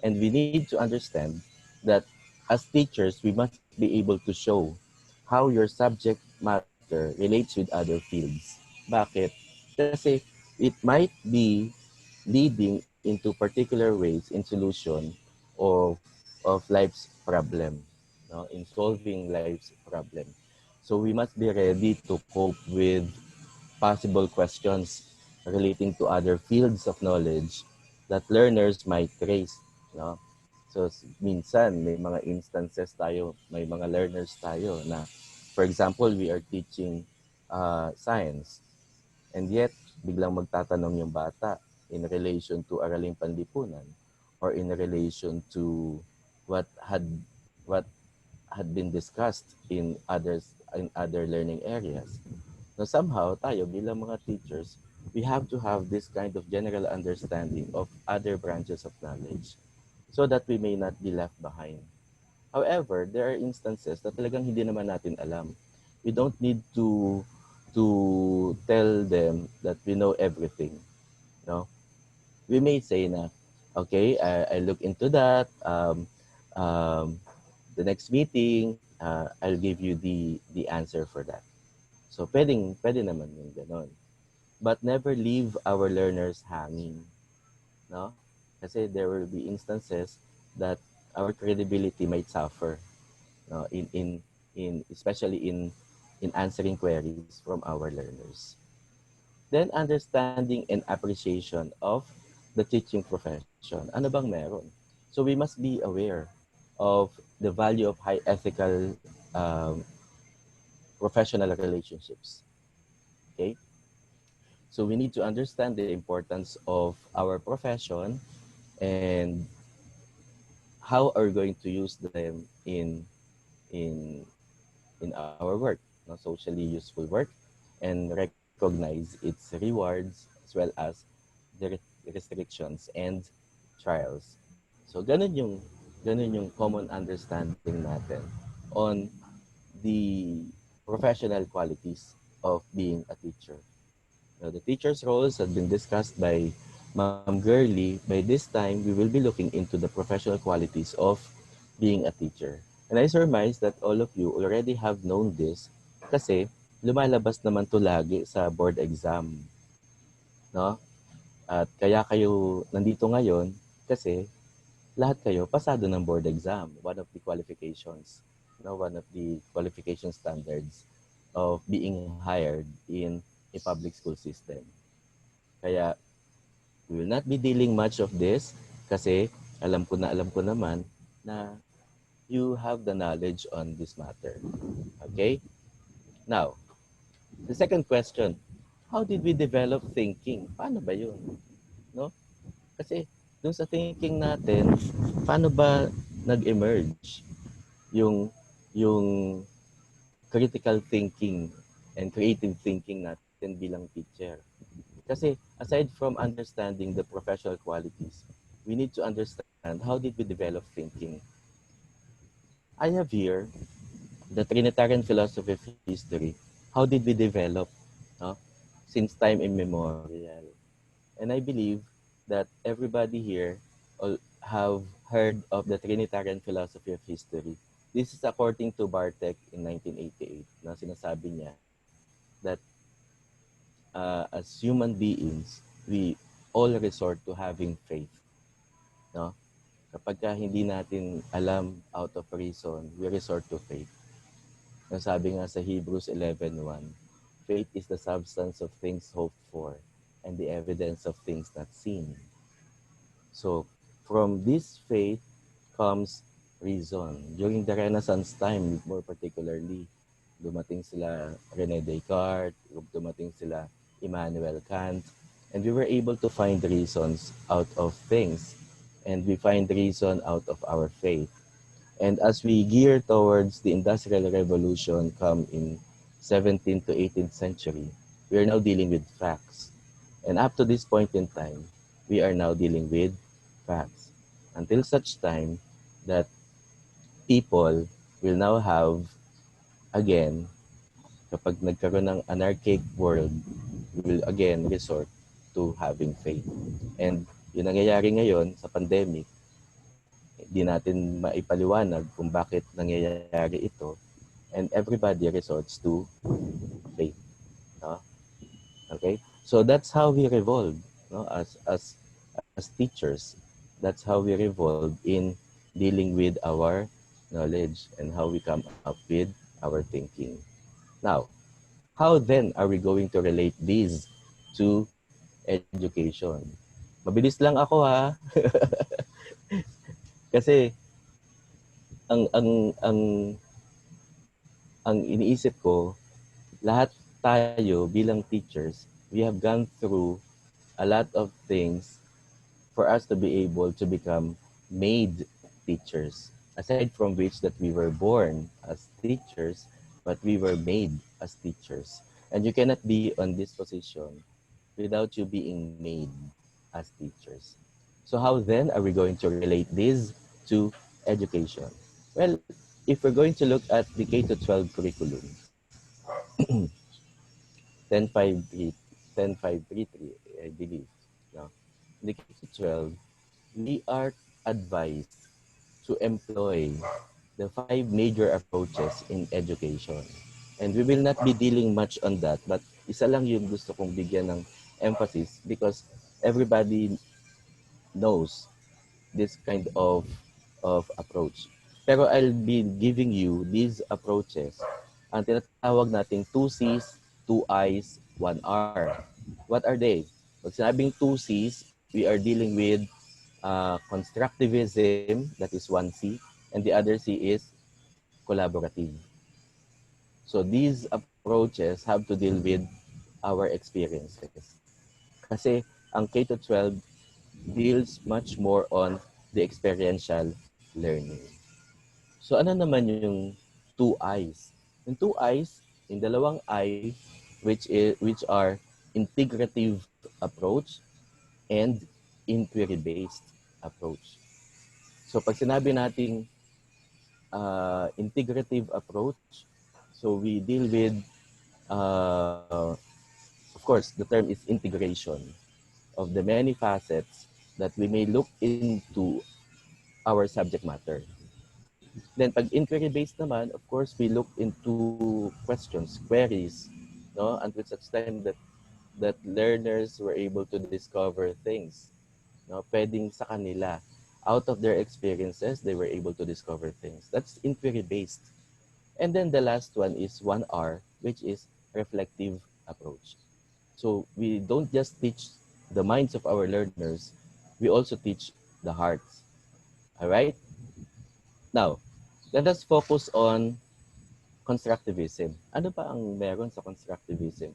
And we need to understand that as teachers, we must be able to show how your subject matter relates with other fields. Bakit? Kasi it might be leading into particular ways in solution of, of life's problem, no? In solving life's problem. So we must be ready to cope with possible questions relating to other fields of knowledge that learners might raise. No? So minsan may mga instances tayo, may mga learners tayo na, for example, we are teaching science, and yet biglang magtatanong yung bata in relation to araling panlipunan or in relation to what had what had been discussed in other learning areas. Now, somehow, tayo bilang mga teachers, we have to have this kind of general understanding of other branches of knowledge so that we may not be left behind. However, there are instances na talagang hindi naman natin alam. We don't need to tell them that we know everything. No? We may say na, okay, I look into that. The next meeting, I'll give you the answer for that. So, pwede naman yung ganon. But never leave our learners hanging. No? Kasi there will be instances that our credibility might suffer, no? In especially in answering queries from our learners. Then understanding and appreciation of the teaching profession. Ano bang meron? So we must be aware of the value of high ethical professional relationships. Okay? So we need to understand the importance of our profession and how are we going to use them in in our work, no, socially useful work, and recognize its rewards as well as the restrictions and trials. So ganun yung common understanding natin on the professional qualities of being a teacher. Now, the teacher's roles have been discussed by Ma'am Gerlie. By this time, we will be looking into the professional qualities of being a teacher. And I surmise that all of you already have known this kasi lumalabas naman to lagi sa board exam. No? At kaya kayo nandito ngayon kasi lahat kayo pasado ng board exam. One of the qualifications, no? One of the qualification standards of being hired in a public school system. Kaya we will not be dealing much of this kasi alam ko naman na you have the knowledge on this matter. Okay? Now, the second question, how did we develop thinking? Paano ba yun? No? Kasi dun sa thinking natin, paano ba nag-emerge yung critical thinking and creative thinking natin bilang teacher? Kasi aside from understanding the professional qualities, we need to understand how did we develop thinking. I have here the Trinitarian philosophy of history. How did we develop, no? Since time immemorial. And I believe that everybody here have heard of the Trinitarian philosophy of history. This is according to Bartek in 1988 na sinasabi niya that as human beings, we all resort to having faith. No? Kapag hindi natin alam out of reason, we resort to faith. Sabi nga sa Hebrews 11:1, faith is the substance of things hoped for and the evidence of things not seen. So, from this faith comes reason. During the Renaissance time, more particularly, dumating sila René Descartes, dumating sila Immanuel Kant, and we were able to find reasons out of things. and we find reason out of our faith. And as we gear towards the Industrial Revolution come in 17th to 18th century, we are now dealing with facts. And up to this point in time, we are now dealing with facts. Until such time that people will now have, again, kapag nagkaroon ng anarchic world, we will again resort to having faith. And yung nangyayari ngayon sa pandemic, hindi natin maipaliwanag kung bakit nangyayari ito, and everybody resorts to faith. No? Okay? So that's how we revolve, no? As teachers. That's how we revolve in dealing with our knowledge and how we come up with our thinking. Now, how then are we going to relate these to education? Mabilis lang ako ha. Kasi ang ang iniisip ko, lahat tayo bilang teachers, we have gone through a lot of things for us to be able to become made teachers. Aside from which that we were born as teachers, but we were made as teachers. And you cannot be on this position without you being made as teachers. So how then are we going to relate this to education? Well, if we're going to look at the K to 12 curriculum, 10.5.3, 10.5.3.3, I believe. No? In the K to 12, we are advised to employ the 5 major approaches in education. And we will not be dealing much on that, but isa lang yung gusto kong bigyan ng emphasis because everybody knows this kind of approach. Pero I'll be giving you these approaches. Ang tinatawag nating 2Cs, 2Is, 1R. What are they? Pag sinabing 2Cs, we are dealing with constructivism, that is 1C, and the other C is collaborative. So these approaches have to deal with our experiences. Kasi ang K to 12 deals much more on the experiential learning. So ano naman yung 2Is? Yung 2Is, yung dalawang I, which are integrative approach and inquiry-based approach. So pag sinabi nating integrative approach, so we deal with, of course, the term is integration of the many facets that we may look into our subject matter. Then pag inquiry-based naman, of course, we look into questions, queries, no? Until such time that learners were able to discover things, no? Pwedeng sa kanila. Out of their experiences, they were able to discover things. That's inquiry-based. And then the last one is 1R, which is reflective approach. So we don't just teach the minds of our learners, we also teach the hearts. All right? Now, let us focus on constructivism. Ano ba ang meron sa constructivism?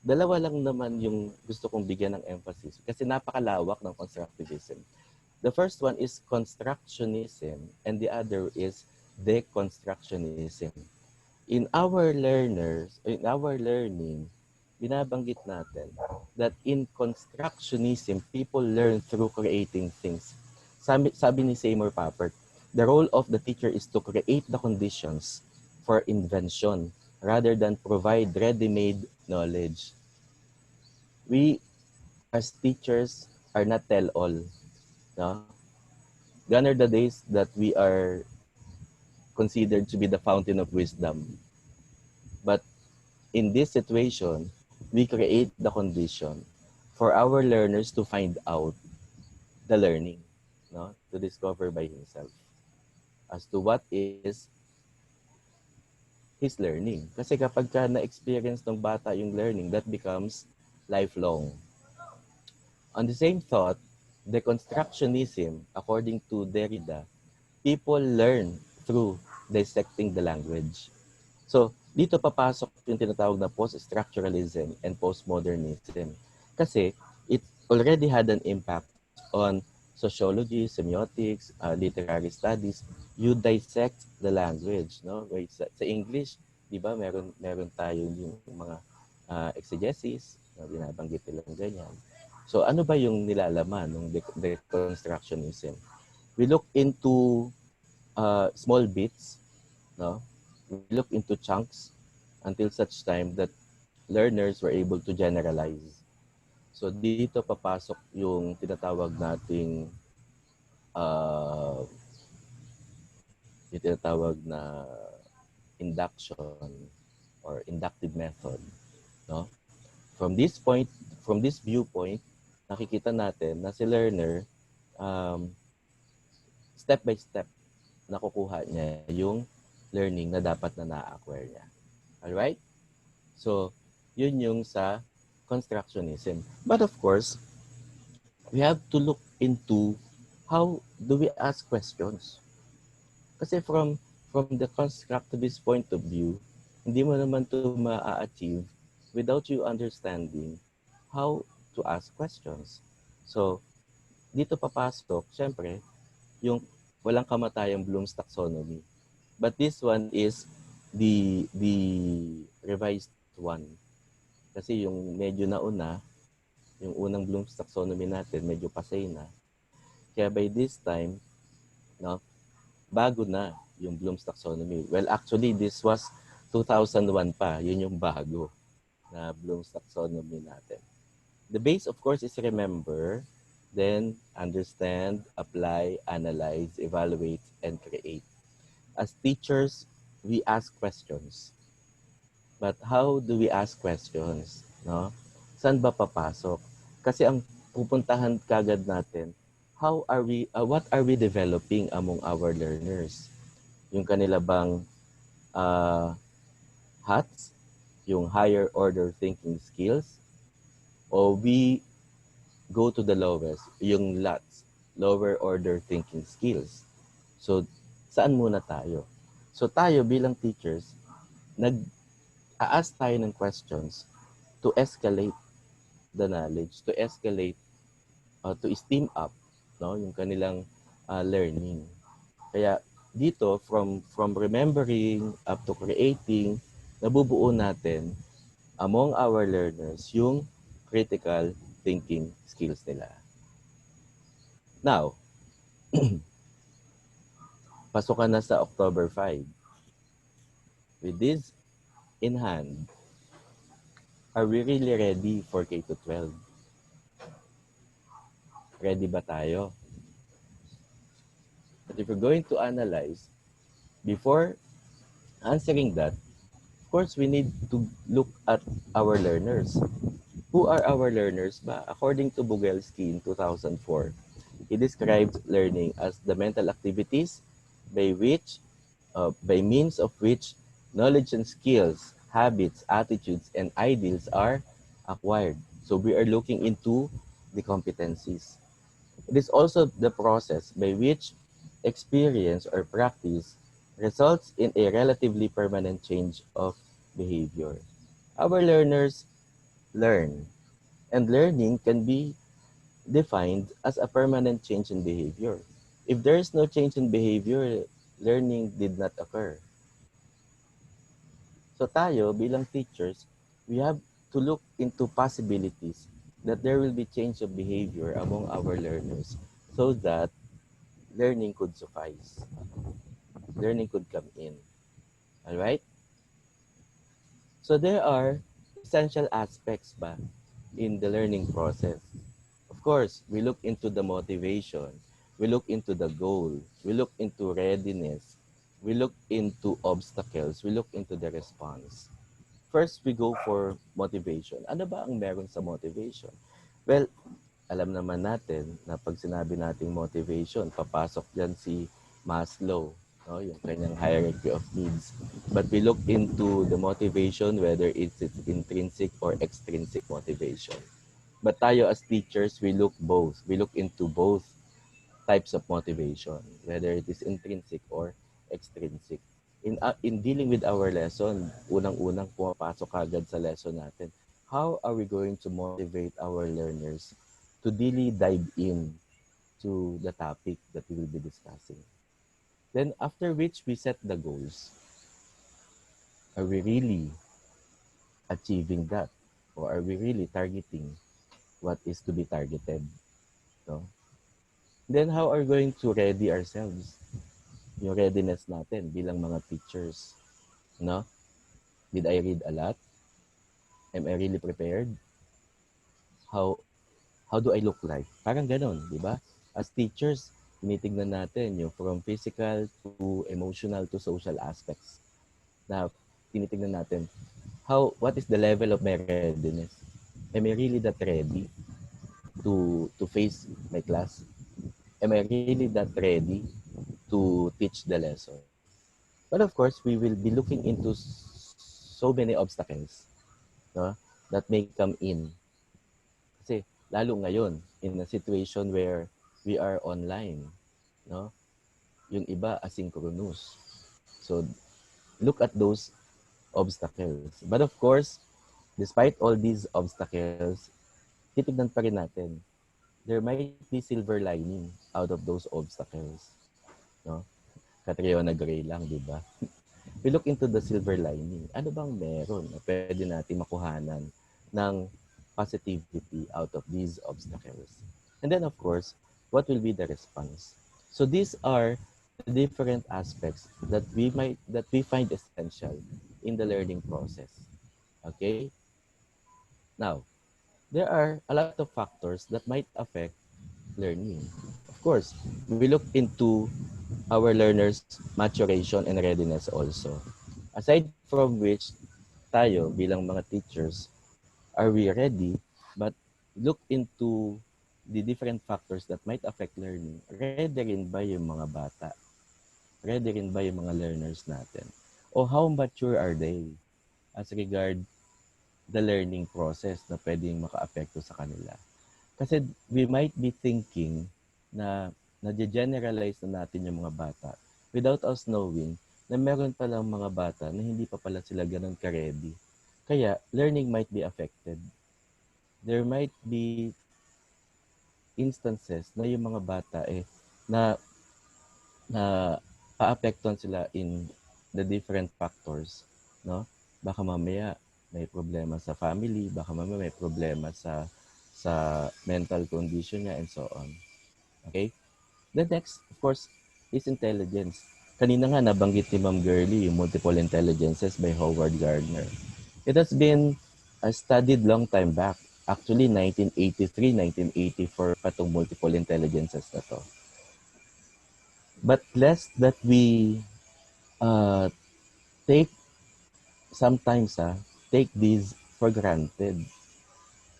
Dalawa lang naman yung gusto kong bigyan ng emphasis kasi napakalawak ng constructivism. The first one is constructionism and the other is deconstructionism. In our learning, binabanggit natin that in constructionism, people learn through creating things. Sabi ni Seymour Papert, the role of the teacher is to create the conditions for invention rather than provide ready-made knowledge. We, as teachers, are not tell-all. No? Gone are the days that we are considered to be the fountain of wisdom. But in this situation, we create the condition for our learners to find out the learning, no? To discover by himself as to what is his learning. Kasi kapag ka na-experience ng bata yung learning, that becomes lifelong. On the same thought, deconstructionism, according to Derrida, people learn through dissecting the language. So, dito papasok yung tinatawag na post-structuralism and postmodernism. Kasi it already had an impact on sociology, semiotics, literary studies, you dissect the language, no? Wait, sa English, 'di ba, meron tayo yung mga exegesis, no, binabanggit nilang ganyan. So ano ba yung nilalaman ng deconstructionism? We look into small bits, no? We look into chunks until such time that learners were able to generalize. So dito papasok yung tinatawag nating uh, yung tinatawag na induction or inductive method, no? From this point, from this viewpoint, nakikita natin na si learner um, step by step nakukuha niya yung learning na dapat na na-acquire niya. Alright? So, yun yung sa constructionism. But of course, we have to look into how do we ask questions. Kasi from the constructivist point of view, hindi mo naman to ma-achieve without you understanding how to ask questions. So, dito papasok, syempre, yung walang kamatayang Bloom's taxonomy. But this one is the revised one. Kasi yung medyo nauna, yung unang Bloom's taxonomy natin, medyo pasay na. Kaya by this time, no, bago na yung Bloom's taxonomy. Well, actually, this was 2001 pa. Yun yung bago na Bloom's taxonomy natin. The base, of course, is remember, then understand, apply, analyze, evaluate, and create. As teachers, we ask questions. But how do we ask questions? No? Saan ba papasok? Kasi ang pupuntahan kagad natin, what are we developing among our learners? Yung kanila bang HOTS, yung higher order thinking skills, o we go to the lowest, yung LOTS, lower order thinking skills. So, saan muna tayo? So, tayo bilang teachers, nag-a-ask tayo ng questions to escalate the knowledge, to escalate, to steam up, no, yung kanilang learning. Kaya dito, from remembering up to creating, nabubuo natin among our learners yung critical thinking skills nila. Now, pasok ka na sa October 5. With this in hand, are we really ready for K-12? Ready ba tayo? But if we're going to analyze, before answering that, of course, we need to look at our learners. Who are our learners ba? According to Bugelski in 2004, he described learning as the mental activities by means of which knowledge and skills, habits, attitudes, and ideals are acquired. So we are looking into the competencies. It is also the process by which experience or practice results in a relatively permanent change of behavior. Our learners learn, and learning can be defined as a permanent change in behavior. If there is no change in behavior, learning did not occur. So tayo, bilang teachers, we have to look into possibilities that there will be change of behavior among our learners so that learning could suffice. Learning could come in. All right? So there are essential aspects ba in the learning process. Of course, we look into the motivation. We look into the goal. We look into readiness. We look into obstacles. We look into the response. First, we go for motivation. Ano ba ang meron sa motivation? Well, alam naman natin na pag sinabi nating motivation, papasok dyan si Maslow, no? Yung kanyang hierarchy of needs. But we look into the motivation, whether it's intrinsic or extrinsic motivation. But tayo as teachers, we look both. We look into both types of motivation, whether it is intrinsic or extrinsic. In dealing with our lesson, unang-unang pumapasok agad sa lesson natin, how are we going to motivate our learners to really dive in to the topic that we will be discussing. Then after which we set the goals. Are we really achieving that? Or are we really targeting what is to be targeted? No? Then how are we going to ready ourselves? Yung readiness natin bilang mga teachers. No? Did I read a lot? Am I really prepared? How how do I look like? Parang ganon, di ba? As teachers, tinitignan natin yung from physical to emotional to social aspects. Na tinitignan natin what is the level of my readiness? Am I really that ready to face my class? Am I really that ready to teach the lesson? But of course, we will be looking into so many obstacles, no, that may come in. Kasi lalo ngayon, in a situation where we are online, no? Yung iba asynchronous. So look at those obstacles. But of course, despite all these obstacles, titignan pa rin natin. There might be silver lining out of those obstacles. No? Catriona Gray lang, di ba? We look into the silver lining. Ano bang meron na pwede natin makuhanan ng positivity out of these obstacles? And then, of course, what will be the response? So these are the different aspects that we find essential in the learning process. Okay? Now, there are a lot of factors that might affect learning. Of course, we look into our learners' maturation and readiness also. Aside from which, tayo bilang mga teachers, are we ready? But look into the different factors that might affect learning. Ready rin ba yung mga bata? Ready rin ba yung mga learners natin? O how mature are they as regard the learning process na pwedeng maka-apekto sa kanila? Kasi we might be thinking na na-generalize na natin yung mga bata without us knowing na meron palang mga bata na hindi pa pala sila ganun ka-ready. Kaya learning might be affected. There might be instances na yung mga bata na paapektuhan sila in the different factors, no? Baka mamaya may problema sa family, baka mamaya may problema sa mental condition niya and so on. Okay? The next, of course, is intelligence. Kanina nga nabanggit ni Ma'am Gerlie yung multiple intelligences by Howard Gardner. It has been studied long time back. Actually, 1983, 1984 pa itong multiple intelligences na to. But lest that we take sometimes take these for granted.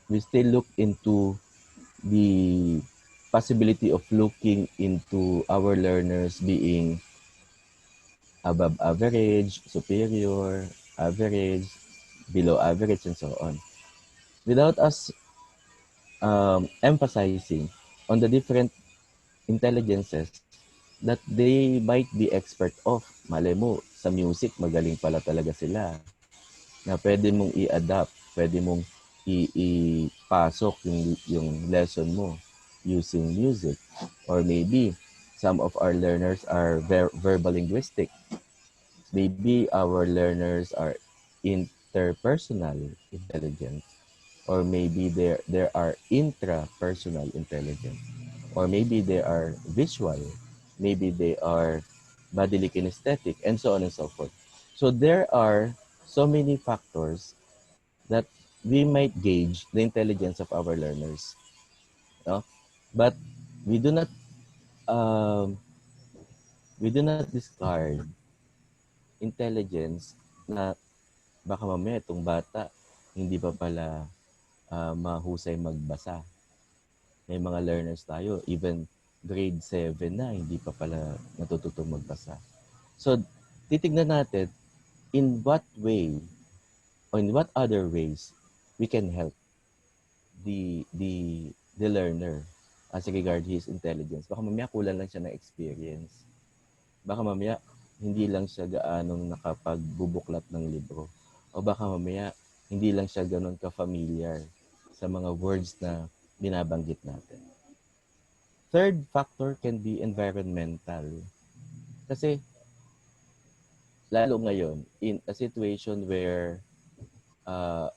We still look into the possibility of looking into our learners being above average, superior, average, below average, and so on. Without us emphasizing on the different intelligences that they might be expert of. Malay mo, sa music, magaling pala talaga sila. Na pwede mong i-adapt, pwede mong ipasok yung lesson mo using music. Or maybe some of our learners are verbal linguistic. Maybe our learners are interpersonal intelligence. Or maybe there are intrapersonal intelligence. Or maybe they are visual. Maybe they are bodily kinesthetic, and so on and so forth. So there are so many factors that we might gauge the intelligence of our learners. No? But we do not discard intelligence na baka mamaya itong bata hindi pa pala mahusay magbasa. May mga learners tayo, even grade 7 na, hindi pa pala natututong magbasa. So, titignan natin in what way or in what other ways we can help the learner as regard his intelligence. Baka mamaya kulang lang siya ng experience. Baka mamaya hindi lang siya gaanong nakapagbubuklat ng libro. O baka mamaya hindi lang siya ganon ka-familiar sa mga words na binabanggit natin. Third factor can be environmental. Kasi lalo ngayon, in a situation where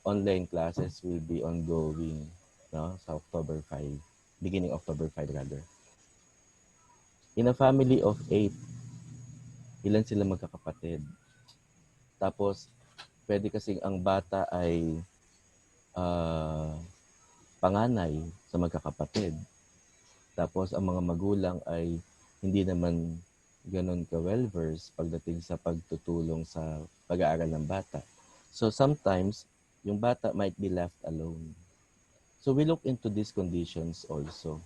online classes will be ongoing, no, sa October 5, beginning October 5 rather. In a family of 8, ilan sila magkakapatid? Tapos, pwede kasing ang bata ay panganay sa magkakapatid. Tapos, ang mga magulang ay hindi naman ganun ka-well-versed pagdating sa pagtutulong sa pag-aaral ng bata. So, sometimes, yung bata might be left alone. So, we look into these conditions also.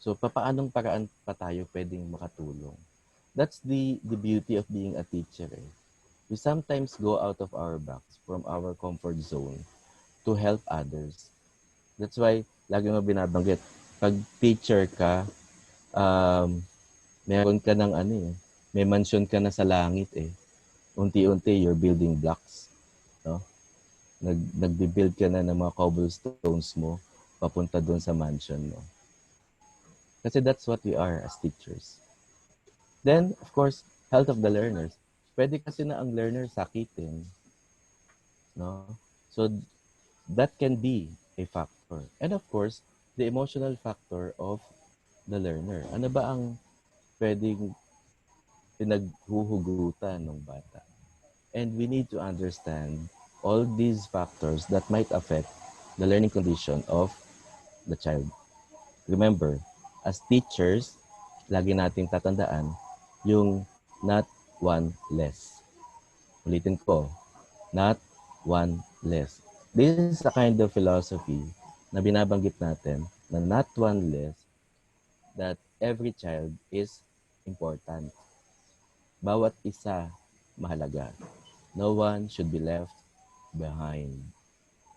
So, papaanong paraan pa tayo pwedeng makatulong? That's the beauty of being a teacher. Eh. We sometimes go out of our box, from our comfort zone, to help others. That's why, lagi mo binabanggit, pag teacher ka, meron ka ng may mansion ka na sa langit eh. Unti-unti, you're building blocks. No? Nagbi-build ka na ng mga cobblestones mo papunta doon sa mansion mo. Kasi that's what we are as teachers. Then, of course, health of the learners. Pwede kasi na ang learner sakitin. No? So, that can be a factor. And of course, the emotional factor of the learner. Ano ba ang pwedeng pinaghuhugutan ng bata? And we need to understand all these factors that might affect the learning condition of the child. Remember, as teachers, lagi nating tatandaan yung not one less. Ulitin ko, not one less. This is a kind of philosophy na binabanggit natin na not one less, that every child is important. Bawat isa mahalaga. No one should be left behind.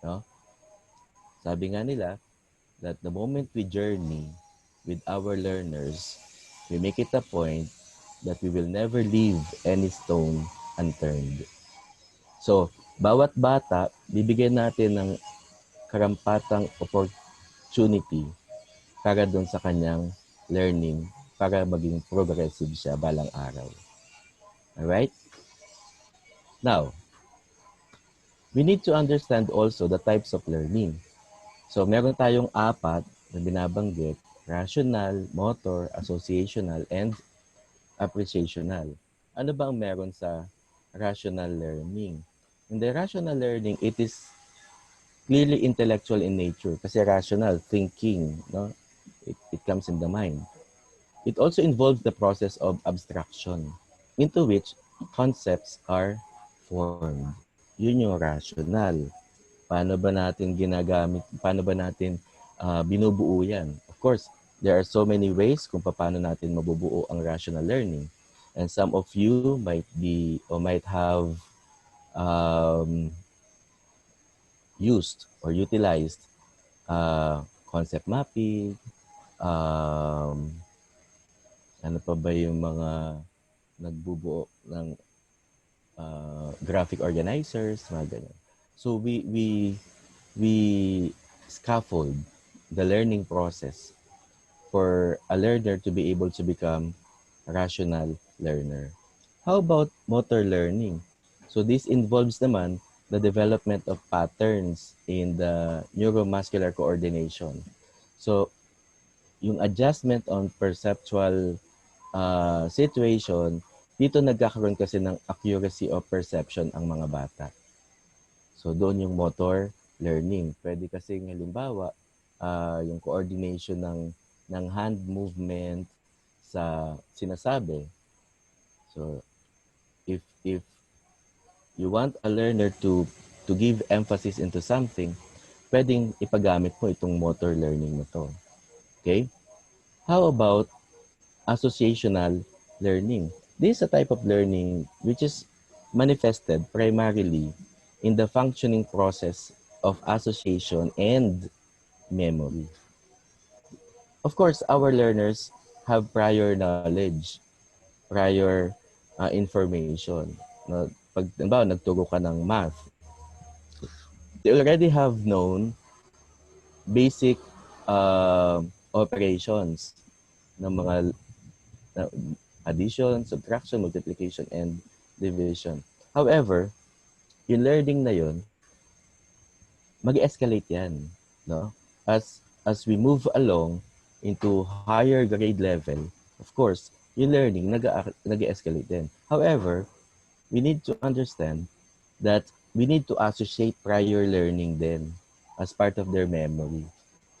No? Sabi nga nila that the moment we journey with our learners, we make it a point that we will never leave any stone unturned. So, bawat bata, bibigyan natin ng karampatang opportunity para doon sa kanyang learning para maging progressive siya balang araw. Alright? Now, we need to understand also the types of learning. So, meron tayong 4 na binabanggit: rational, motor, associational, and appreciational. Ano ba ang meron sa rational learning? In the rational learning, it is clearly intellectual in nature kasi rational, thinking, no? It comes in the mind. It also involves the process of abstraction into which concepts are formed. Yun yung rational. Paano ba natin ginagamit, paano ba natin binubuo yan? Of course, there are so many ways kung paano natin mabubuo ang rational learning. And some of you might be or might have used or utilized concept mapping, ano pa ba yung mga nagbubuo ng graphic organizers, mga ganyan. So we scaffold the learning process for a learner to be able to become a rational learner. How about motor learning? So this involves naman the development of patterns in the neuromuscular coordination. So yung adjustment on perceptual situation, dito nagkakaroon kasi ng accuracy of perception ang mga bata. So doon yung motor learning. Pwede kasi halimbawa, yung coordination ng hand movement sa sinasabi. So if you want a learner to give emphasis into something, pwedeng ipagamit mo itong motor learning mo to. Okay? How about associational learning? This is a type of learning which is manifested primarily in the functioning process of association and memory. Of course, our learners have prior knowledge, prior information. No, pag nagturo ka ng math, they already have known basic operations. ng mga na- addition, subtraction, multiplication, and division. However, yung learning na yun, mag-escalate yan, no? As we move along into higher grade level, of course, yung learning nag-escalate din. However, we need to understand that we need to associate prior learning then as part of their memory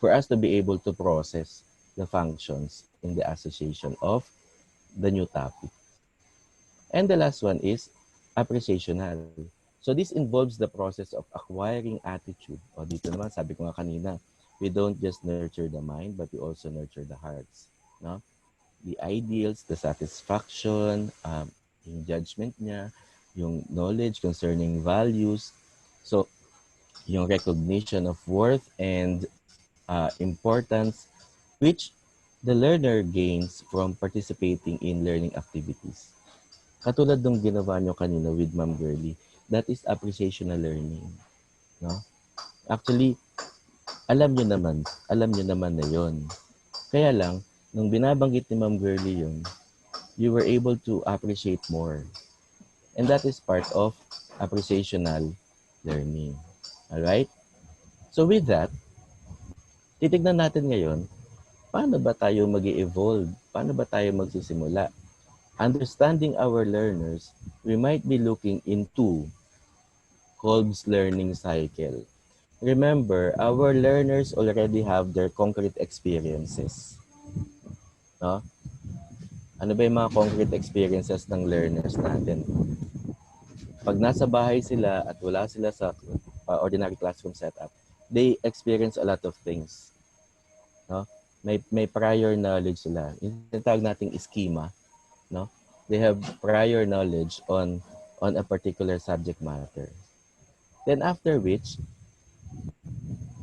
for us to be able to process the functions in the association of the new topic. And the last one is appreciational. So this involves the process of acquiring attitude. O dito naman, sabi ko nga kanina, we don't just nurture the mind, but we also nurture the hearts. No? The ideals, the satisfaction, yung judgment niya, yung knowledge concerning values. So, yung recognition of worth and importance, which the learner gains from participating in learning activities. Katulad nung ginawa nyo kanina with Ma'am Girlie, that is appreciational learning. No? Actually, alam nyo naman na yon. Kaya lang, nung binabanggit ni Ma'am Girlie yun, you were able to appreciate more. And that is part of appreciational learning. Alright? So with that, titignan natin ngayon, paano ba tayo mag evolve Paano ba tayo magsisimula? Understanding our learners, we might be looking into Kolb's learning cycle. Remember, our learners already have their concrete experiences. No? Ano ba yung mga concrete experiences ng learners natin? Pag nasa bahay sila at wala sila sa ordinary classroom setup, they experience a lot of things. No? May prior knowledge sila. Yung tinatawag nating schema, no? They have prior knowledge on a particular subject matter. Then after which,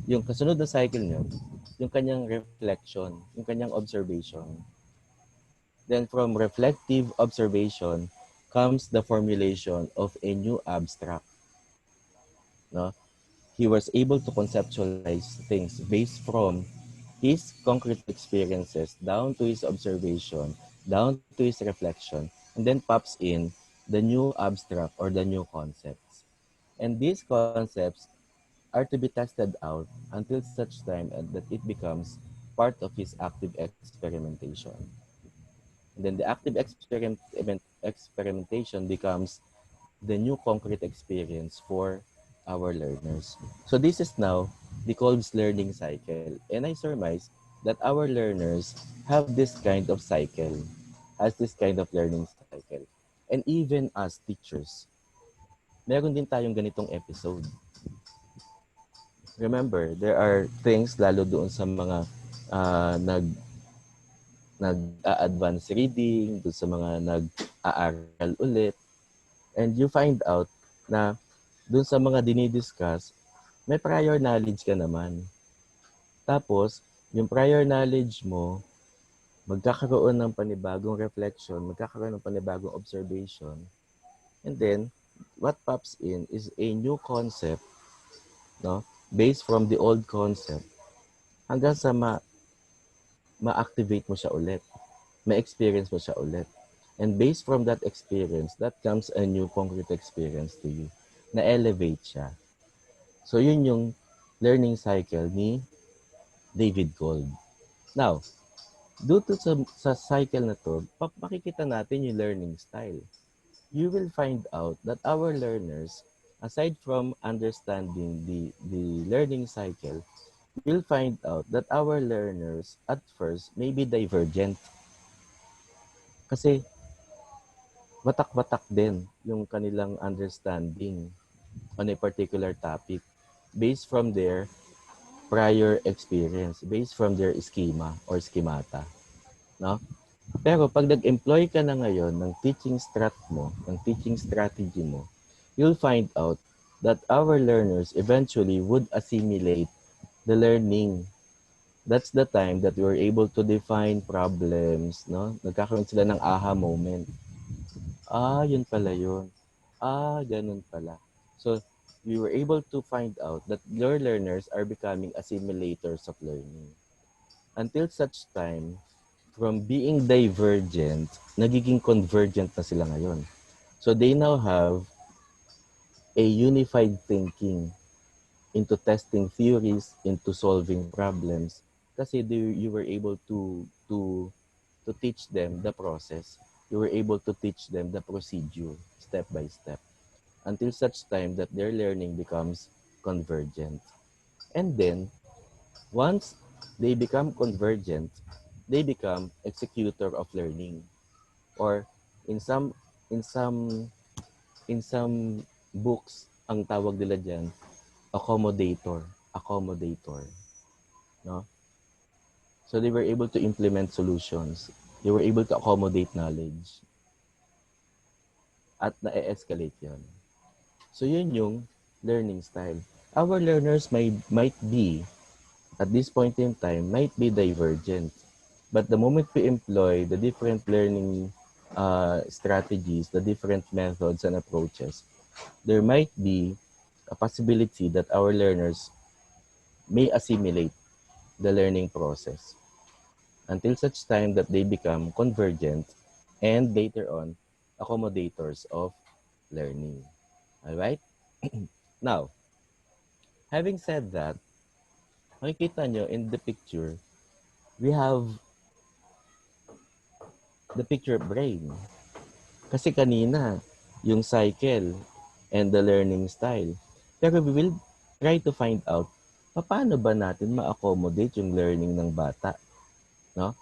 yung kasunod na cycle nyo, yung kanyang reflection, yung kanyang observation. Then from reflective observation comes the formulation of a new abstract. No? He was able to conceptualize things based from his concrete experiences down to his observation, down to his reflection, and then pops in the new abstract or the new concepts. And these concepts are to be tested out until such time that it becomes part of his active experimentation. And then the active experimentation becomes the new concrete experience for our learners. So this is now the Kolb's learning cycle. And I surmise that our learners have this kind of cycle, has this kind of learning cycle. And even as teachers, meron din tayong ganitong episode. Remember, there are things lalo doon sa mga nag-advance reading, doon sa mga nag-aaral ulit. And you find out na doon sa mga dinidiscuss, may prior knowledge ka naman. Tapos, yung prior knowledge mo, magkakaroon ng panibagong reflection, magkakaroon ng panibagong observation. And then, what pops in is a new concept, no, based from the old concept, hanggang sa ma-activate mo siya ulit, ma-experience mo siya ulit. And based from that experience, that comes a new concrete experience to you, na-elevate siya. So, yun yung learning cycle ni David Gold. Now, due to sa cycle na to, makikita natin yung learning style. You will find out that our learners, aside from understanding the learning cycle, you'll find out that our learners at first may be divergent. Kasi batak-batak din yung kanilang understanding on a particular topic based from their prior experience, based from their schema or schemata. No? Pero pag nag-employ ka na ngayon ng teaching ng teaching strategy mo, you'll find out that our learners eventually would assimilate the learning. That's the time that we were able to define problems, no? Nagkakaroon sila ng aha moment. Yun pala yun. Ganun pala. So, we were able to find out that your learners are becoming assimilators of learning. Until such time from being divergent, nagiging convergent na sila ngayon. So they now have a unified thinking into testing theories, into solving problems, kasi you were able to teach them the process. You were able to teach them the procedure step by step until such time that their learning becomes convergent. And then once they become convergent, they become executor of learning, or in some in some in some books ang tawag nila diyan accommodator, no? So they were able to implement solutions. They were able to accommodate knowledge at na-escalate 'yon. So yun yung learning style. Our learners might be at this point in time might be divergent. But the moment we employ the different learning strategies, the different methods and approaches, there might be a possibility that our learners may assimilate the learning process until such time that they become convergent and later on accommodators of learning. All right? Now, having said that, makikita nyo in the picture, we have the picture brain. Kasi kanina, yung cycle and the learning style. Pero we will try to find out paano ba natin ma-accommodate yung learning ng bata, no?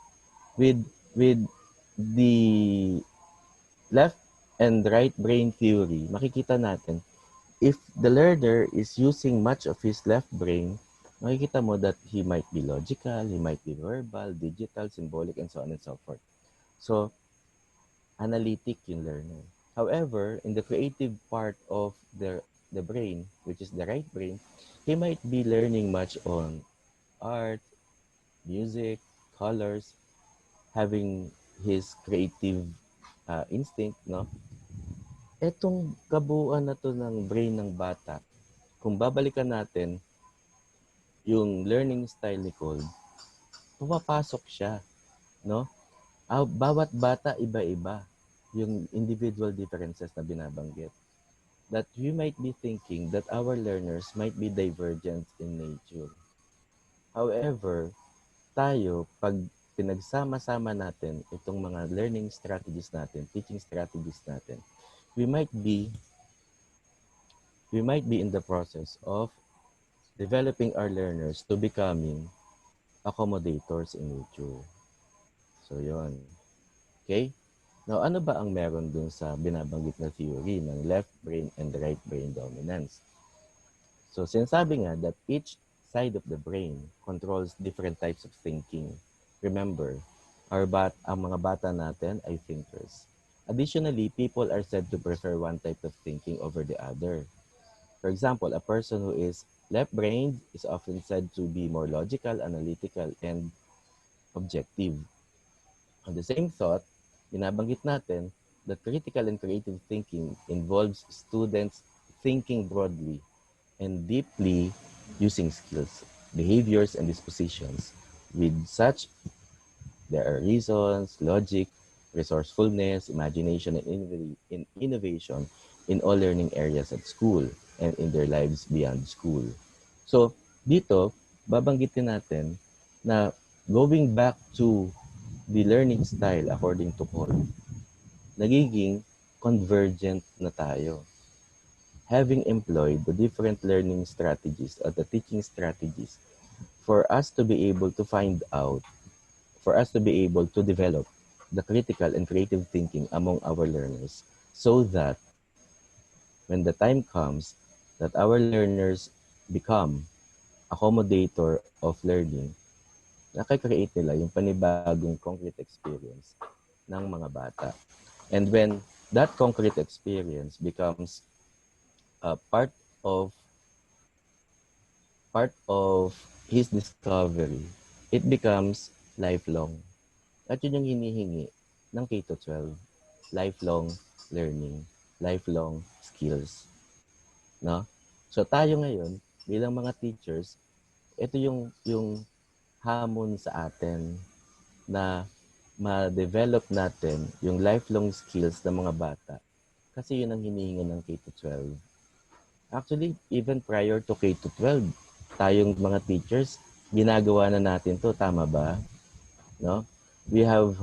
With the left and right brain theory, makikita natin if the learner is using much of his left brain, makikita mo that he might be logical, he might be verbal, digital, symbolic, and so on and so forth. So, analytic yung learner. However, in the creative part of the brain, which is the right brain, he might be learning much on art, music, colors, having his creative instinct, no? Etong kabuuan na to ng brain ng bata, kung babalikan natin yung learning style ni Cole, pumapasok siya, no? Bawat bata iba-iba yung individual differences na binabanggit. That we might be thinking that our learners might be divergent in nature. However, tayo, pag pinagsama-sama natin itong mga learning strategies natin, teaching strategies natin, we might be in the process of developing our learners to becoming accommodators in nature. So, yon. Okay? Now, ano ba ang meron dun sa binabanggit na theory ng left brain and right brain dominance? So, sinasabi nga that each side of the brain controls different types of thinking. Remember, ang mga bata natin ay thinkers. Additionally, people are said to prefer one type of thinking over the other. For example, a person who is left-brained is often said to be more logical, analytical, and objective. On the same thought, binabanggit natin that critical and creative thinking involves students thinking broadly and deeply using skills, behaviors, and dispositions. With such, there are reasons, logic, resourcefulness, imagination, and innovation in all learning areas at school and in their lives beyond school. So, dito, babanggitin natin na going back to the learning style according to Cole, nagiging convergent na tayo. Having employed the different learning strategies or the teaching strategies for us to be able to find out, for us to be able to develop the critical and creative thinking among our learners so that when the time comes that our learners become accommodator of learning, nakakreate nila yung panibagong concrete experience ng mga bata. And when that concrete experience becomes part of his discovery, it becomes lifelong. At yun yung hinihingi ng K-12, lifelong learning, lifelong skills. No? So tayo ngayon, bilang mga teachers, ito yung hamon sa atin na ma-develop natin yung lifelong skills ng mga bata. Kasi yun ang hinihingi ng K-12. Actually, even prior to K-12, tayong mga teachers, ginagawa na natin to, tama ba? No? We have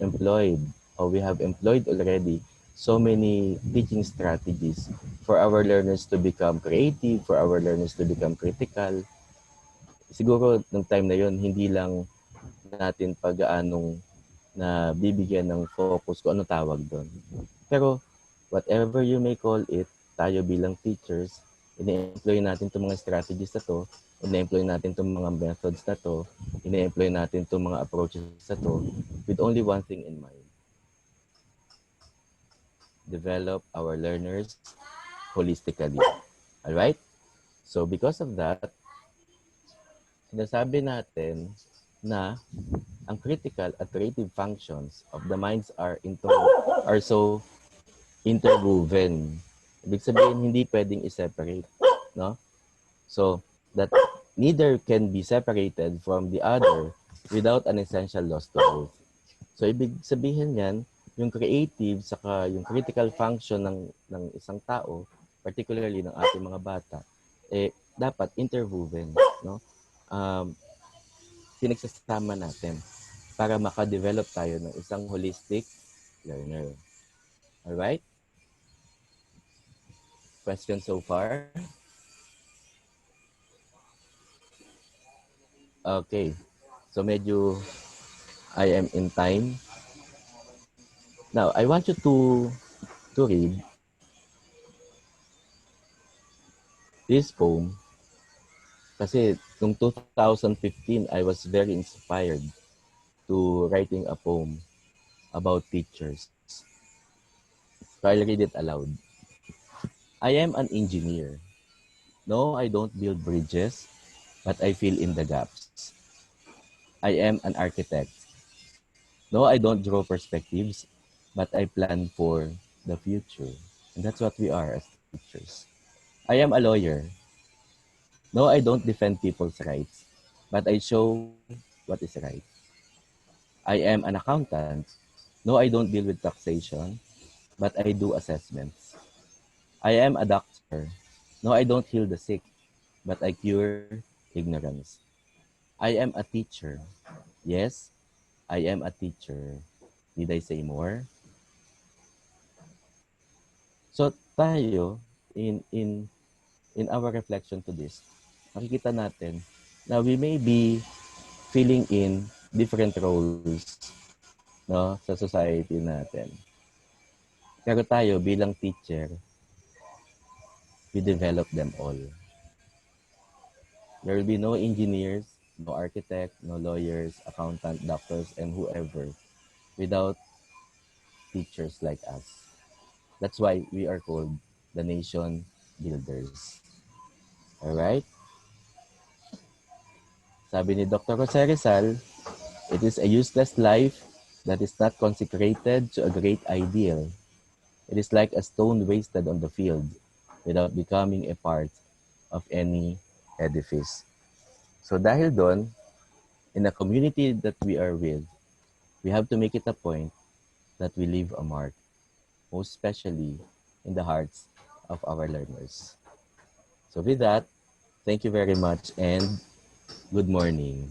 employed already so many teaching strategies for our learners to become creative, for our learners to become critical. Siguro, ng time na yon hindi lang natin pag-aanong na bibigyan ng focus kung ano tawag doon. Pero whatever you may call it, tayo bilang teachers, ina-employ natin itong mga strategies na to, ina-employ natin itong mga methods na to, ina-employ natin itong mga approaches na to with only one thing in mind. Develop our learners holistically. Alright? So because of that, sinasabi natin na ang critical at creative functions of the minds are so interwoven. Ibig sabihin, hindi pwedeng i-separate. No? So, that neither can be separated from the other without an essential loss to both. So, ibig sabihin yan, yung creative saka yung critical function ng isang tao, particularly ng ating mga bata, dapat interwoven. No? Pinagsasama natin para makadevelop tayo ng isang holistic learner. Alright? Question so far? Okay. So medyo I am in time. Now, I want you to read this poem kasi noong 2015, I was very inspired to writing a poem about teachers. So I'll read it aloud. I am an engineer. No, I don't build bridges, but I fill in the gaps. I am an architect. No, I don't draw perspectives, but I plan for the future. And that's what we are as teachers. I am a lawyer. No, I don't defend people's rights, but I show what is right. I am an accountant. No, I don't deal with taxation, but I do assessments. I am a doctor. No, I don't heal the sick, but I cure ignorance. I am a teacher. Yes, I am a teacher. Did I say more? So tayo, in our reflection to this, makikita natin na we may be filling in different roles, no, sa society natin. Pero tayo bilang teacher, we develop them all. There will be no engineers, no architect, no lawyers, accountant, doctors, and whoever without teachers like us. That's why we are called the nation builders. Alright? Sabi ni Dr. Jose Rizal, it is a useless life that is not consecrated to a great ideal. It is like a stone wasted on the field without becoming a part of any edifice. So dahil doon, in a community that we are with, we have to make it a point that we leave a mark, most especially in the hearts of our learners. So with that, thank you very much and good morning.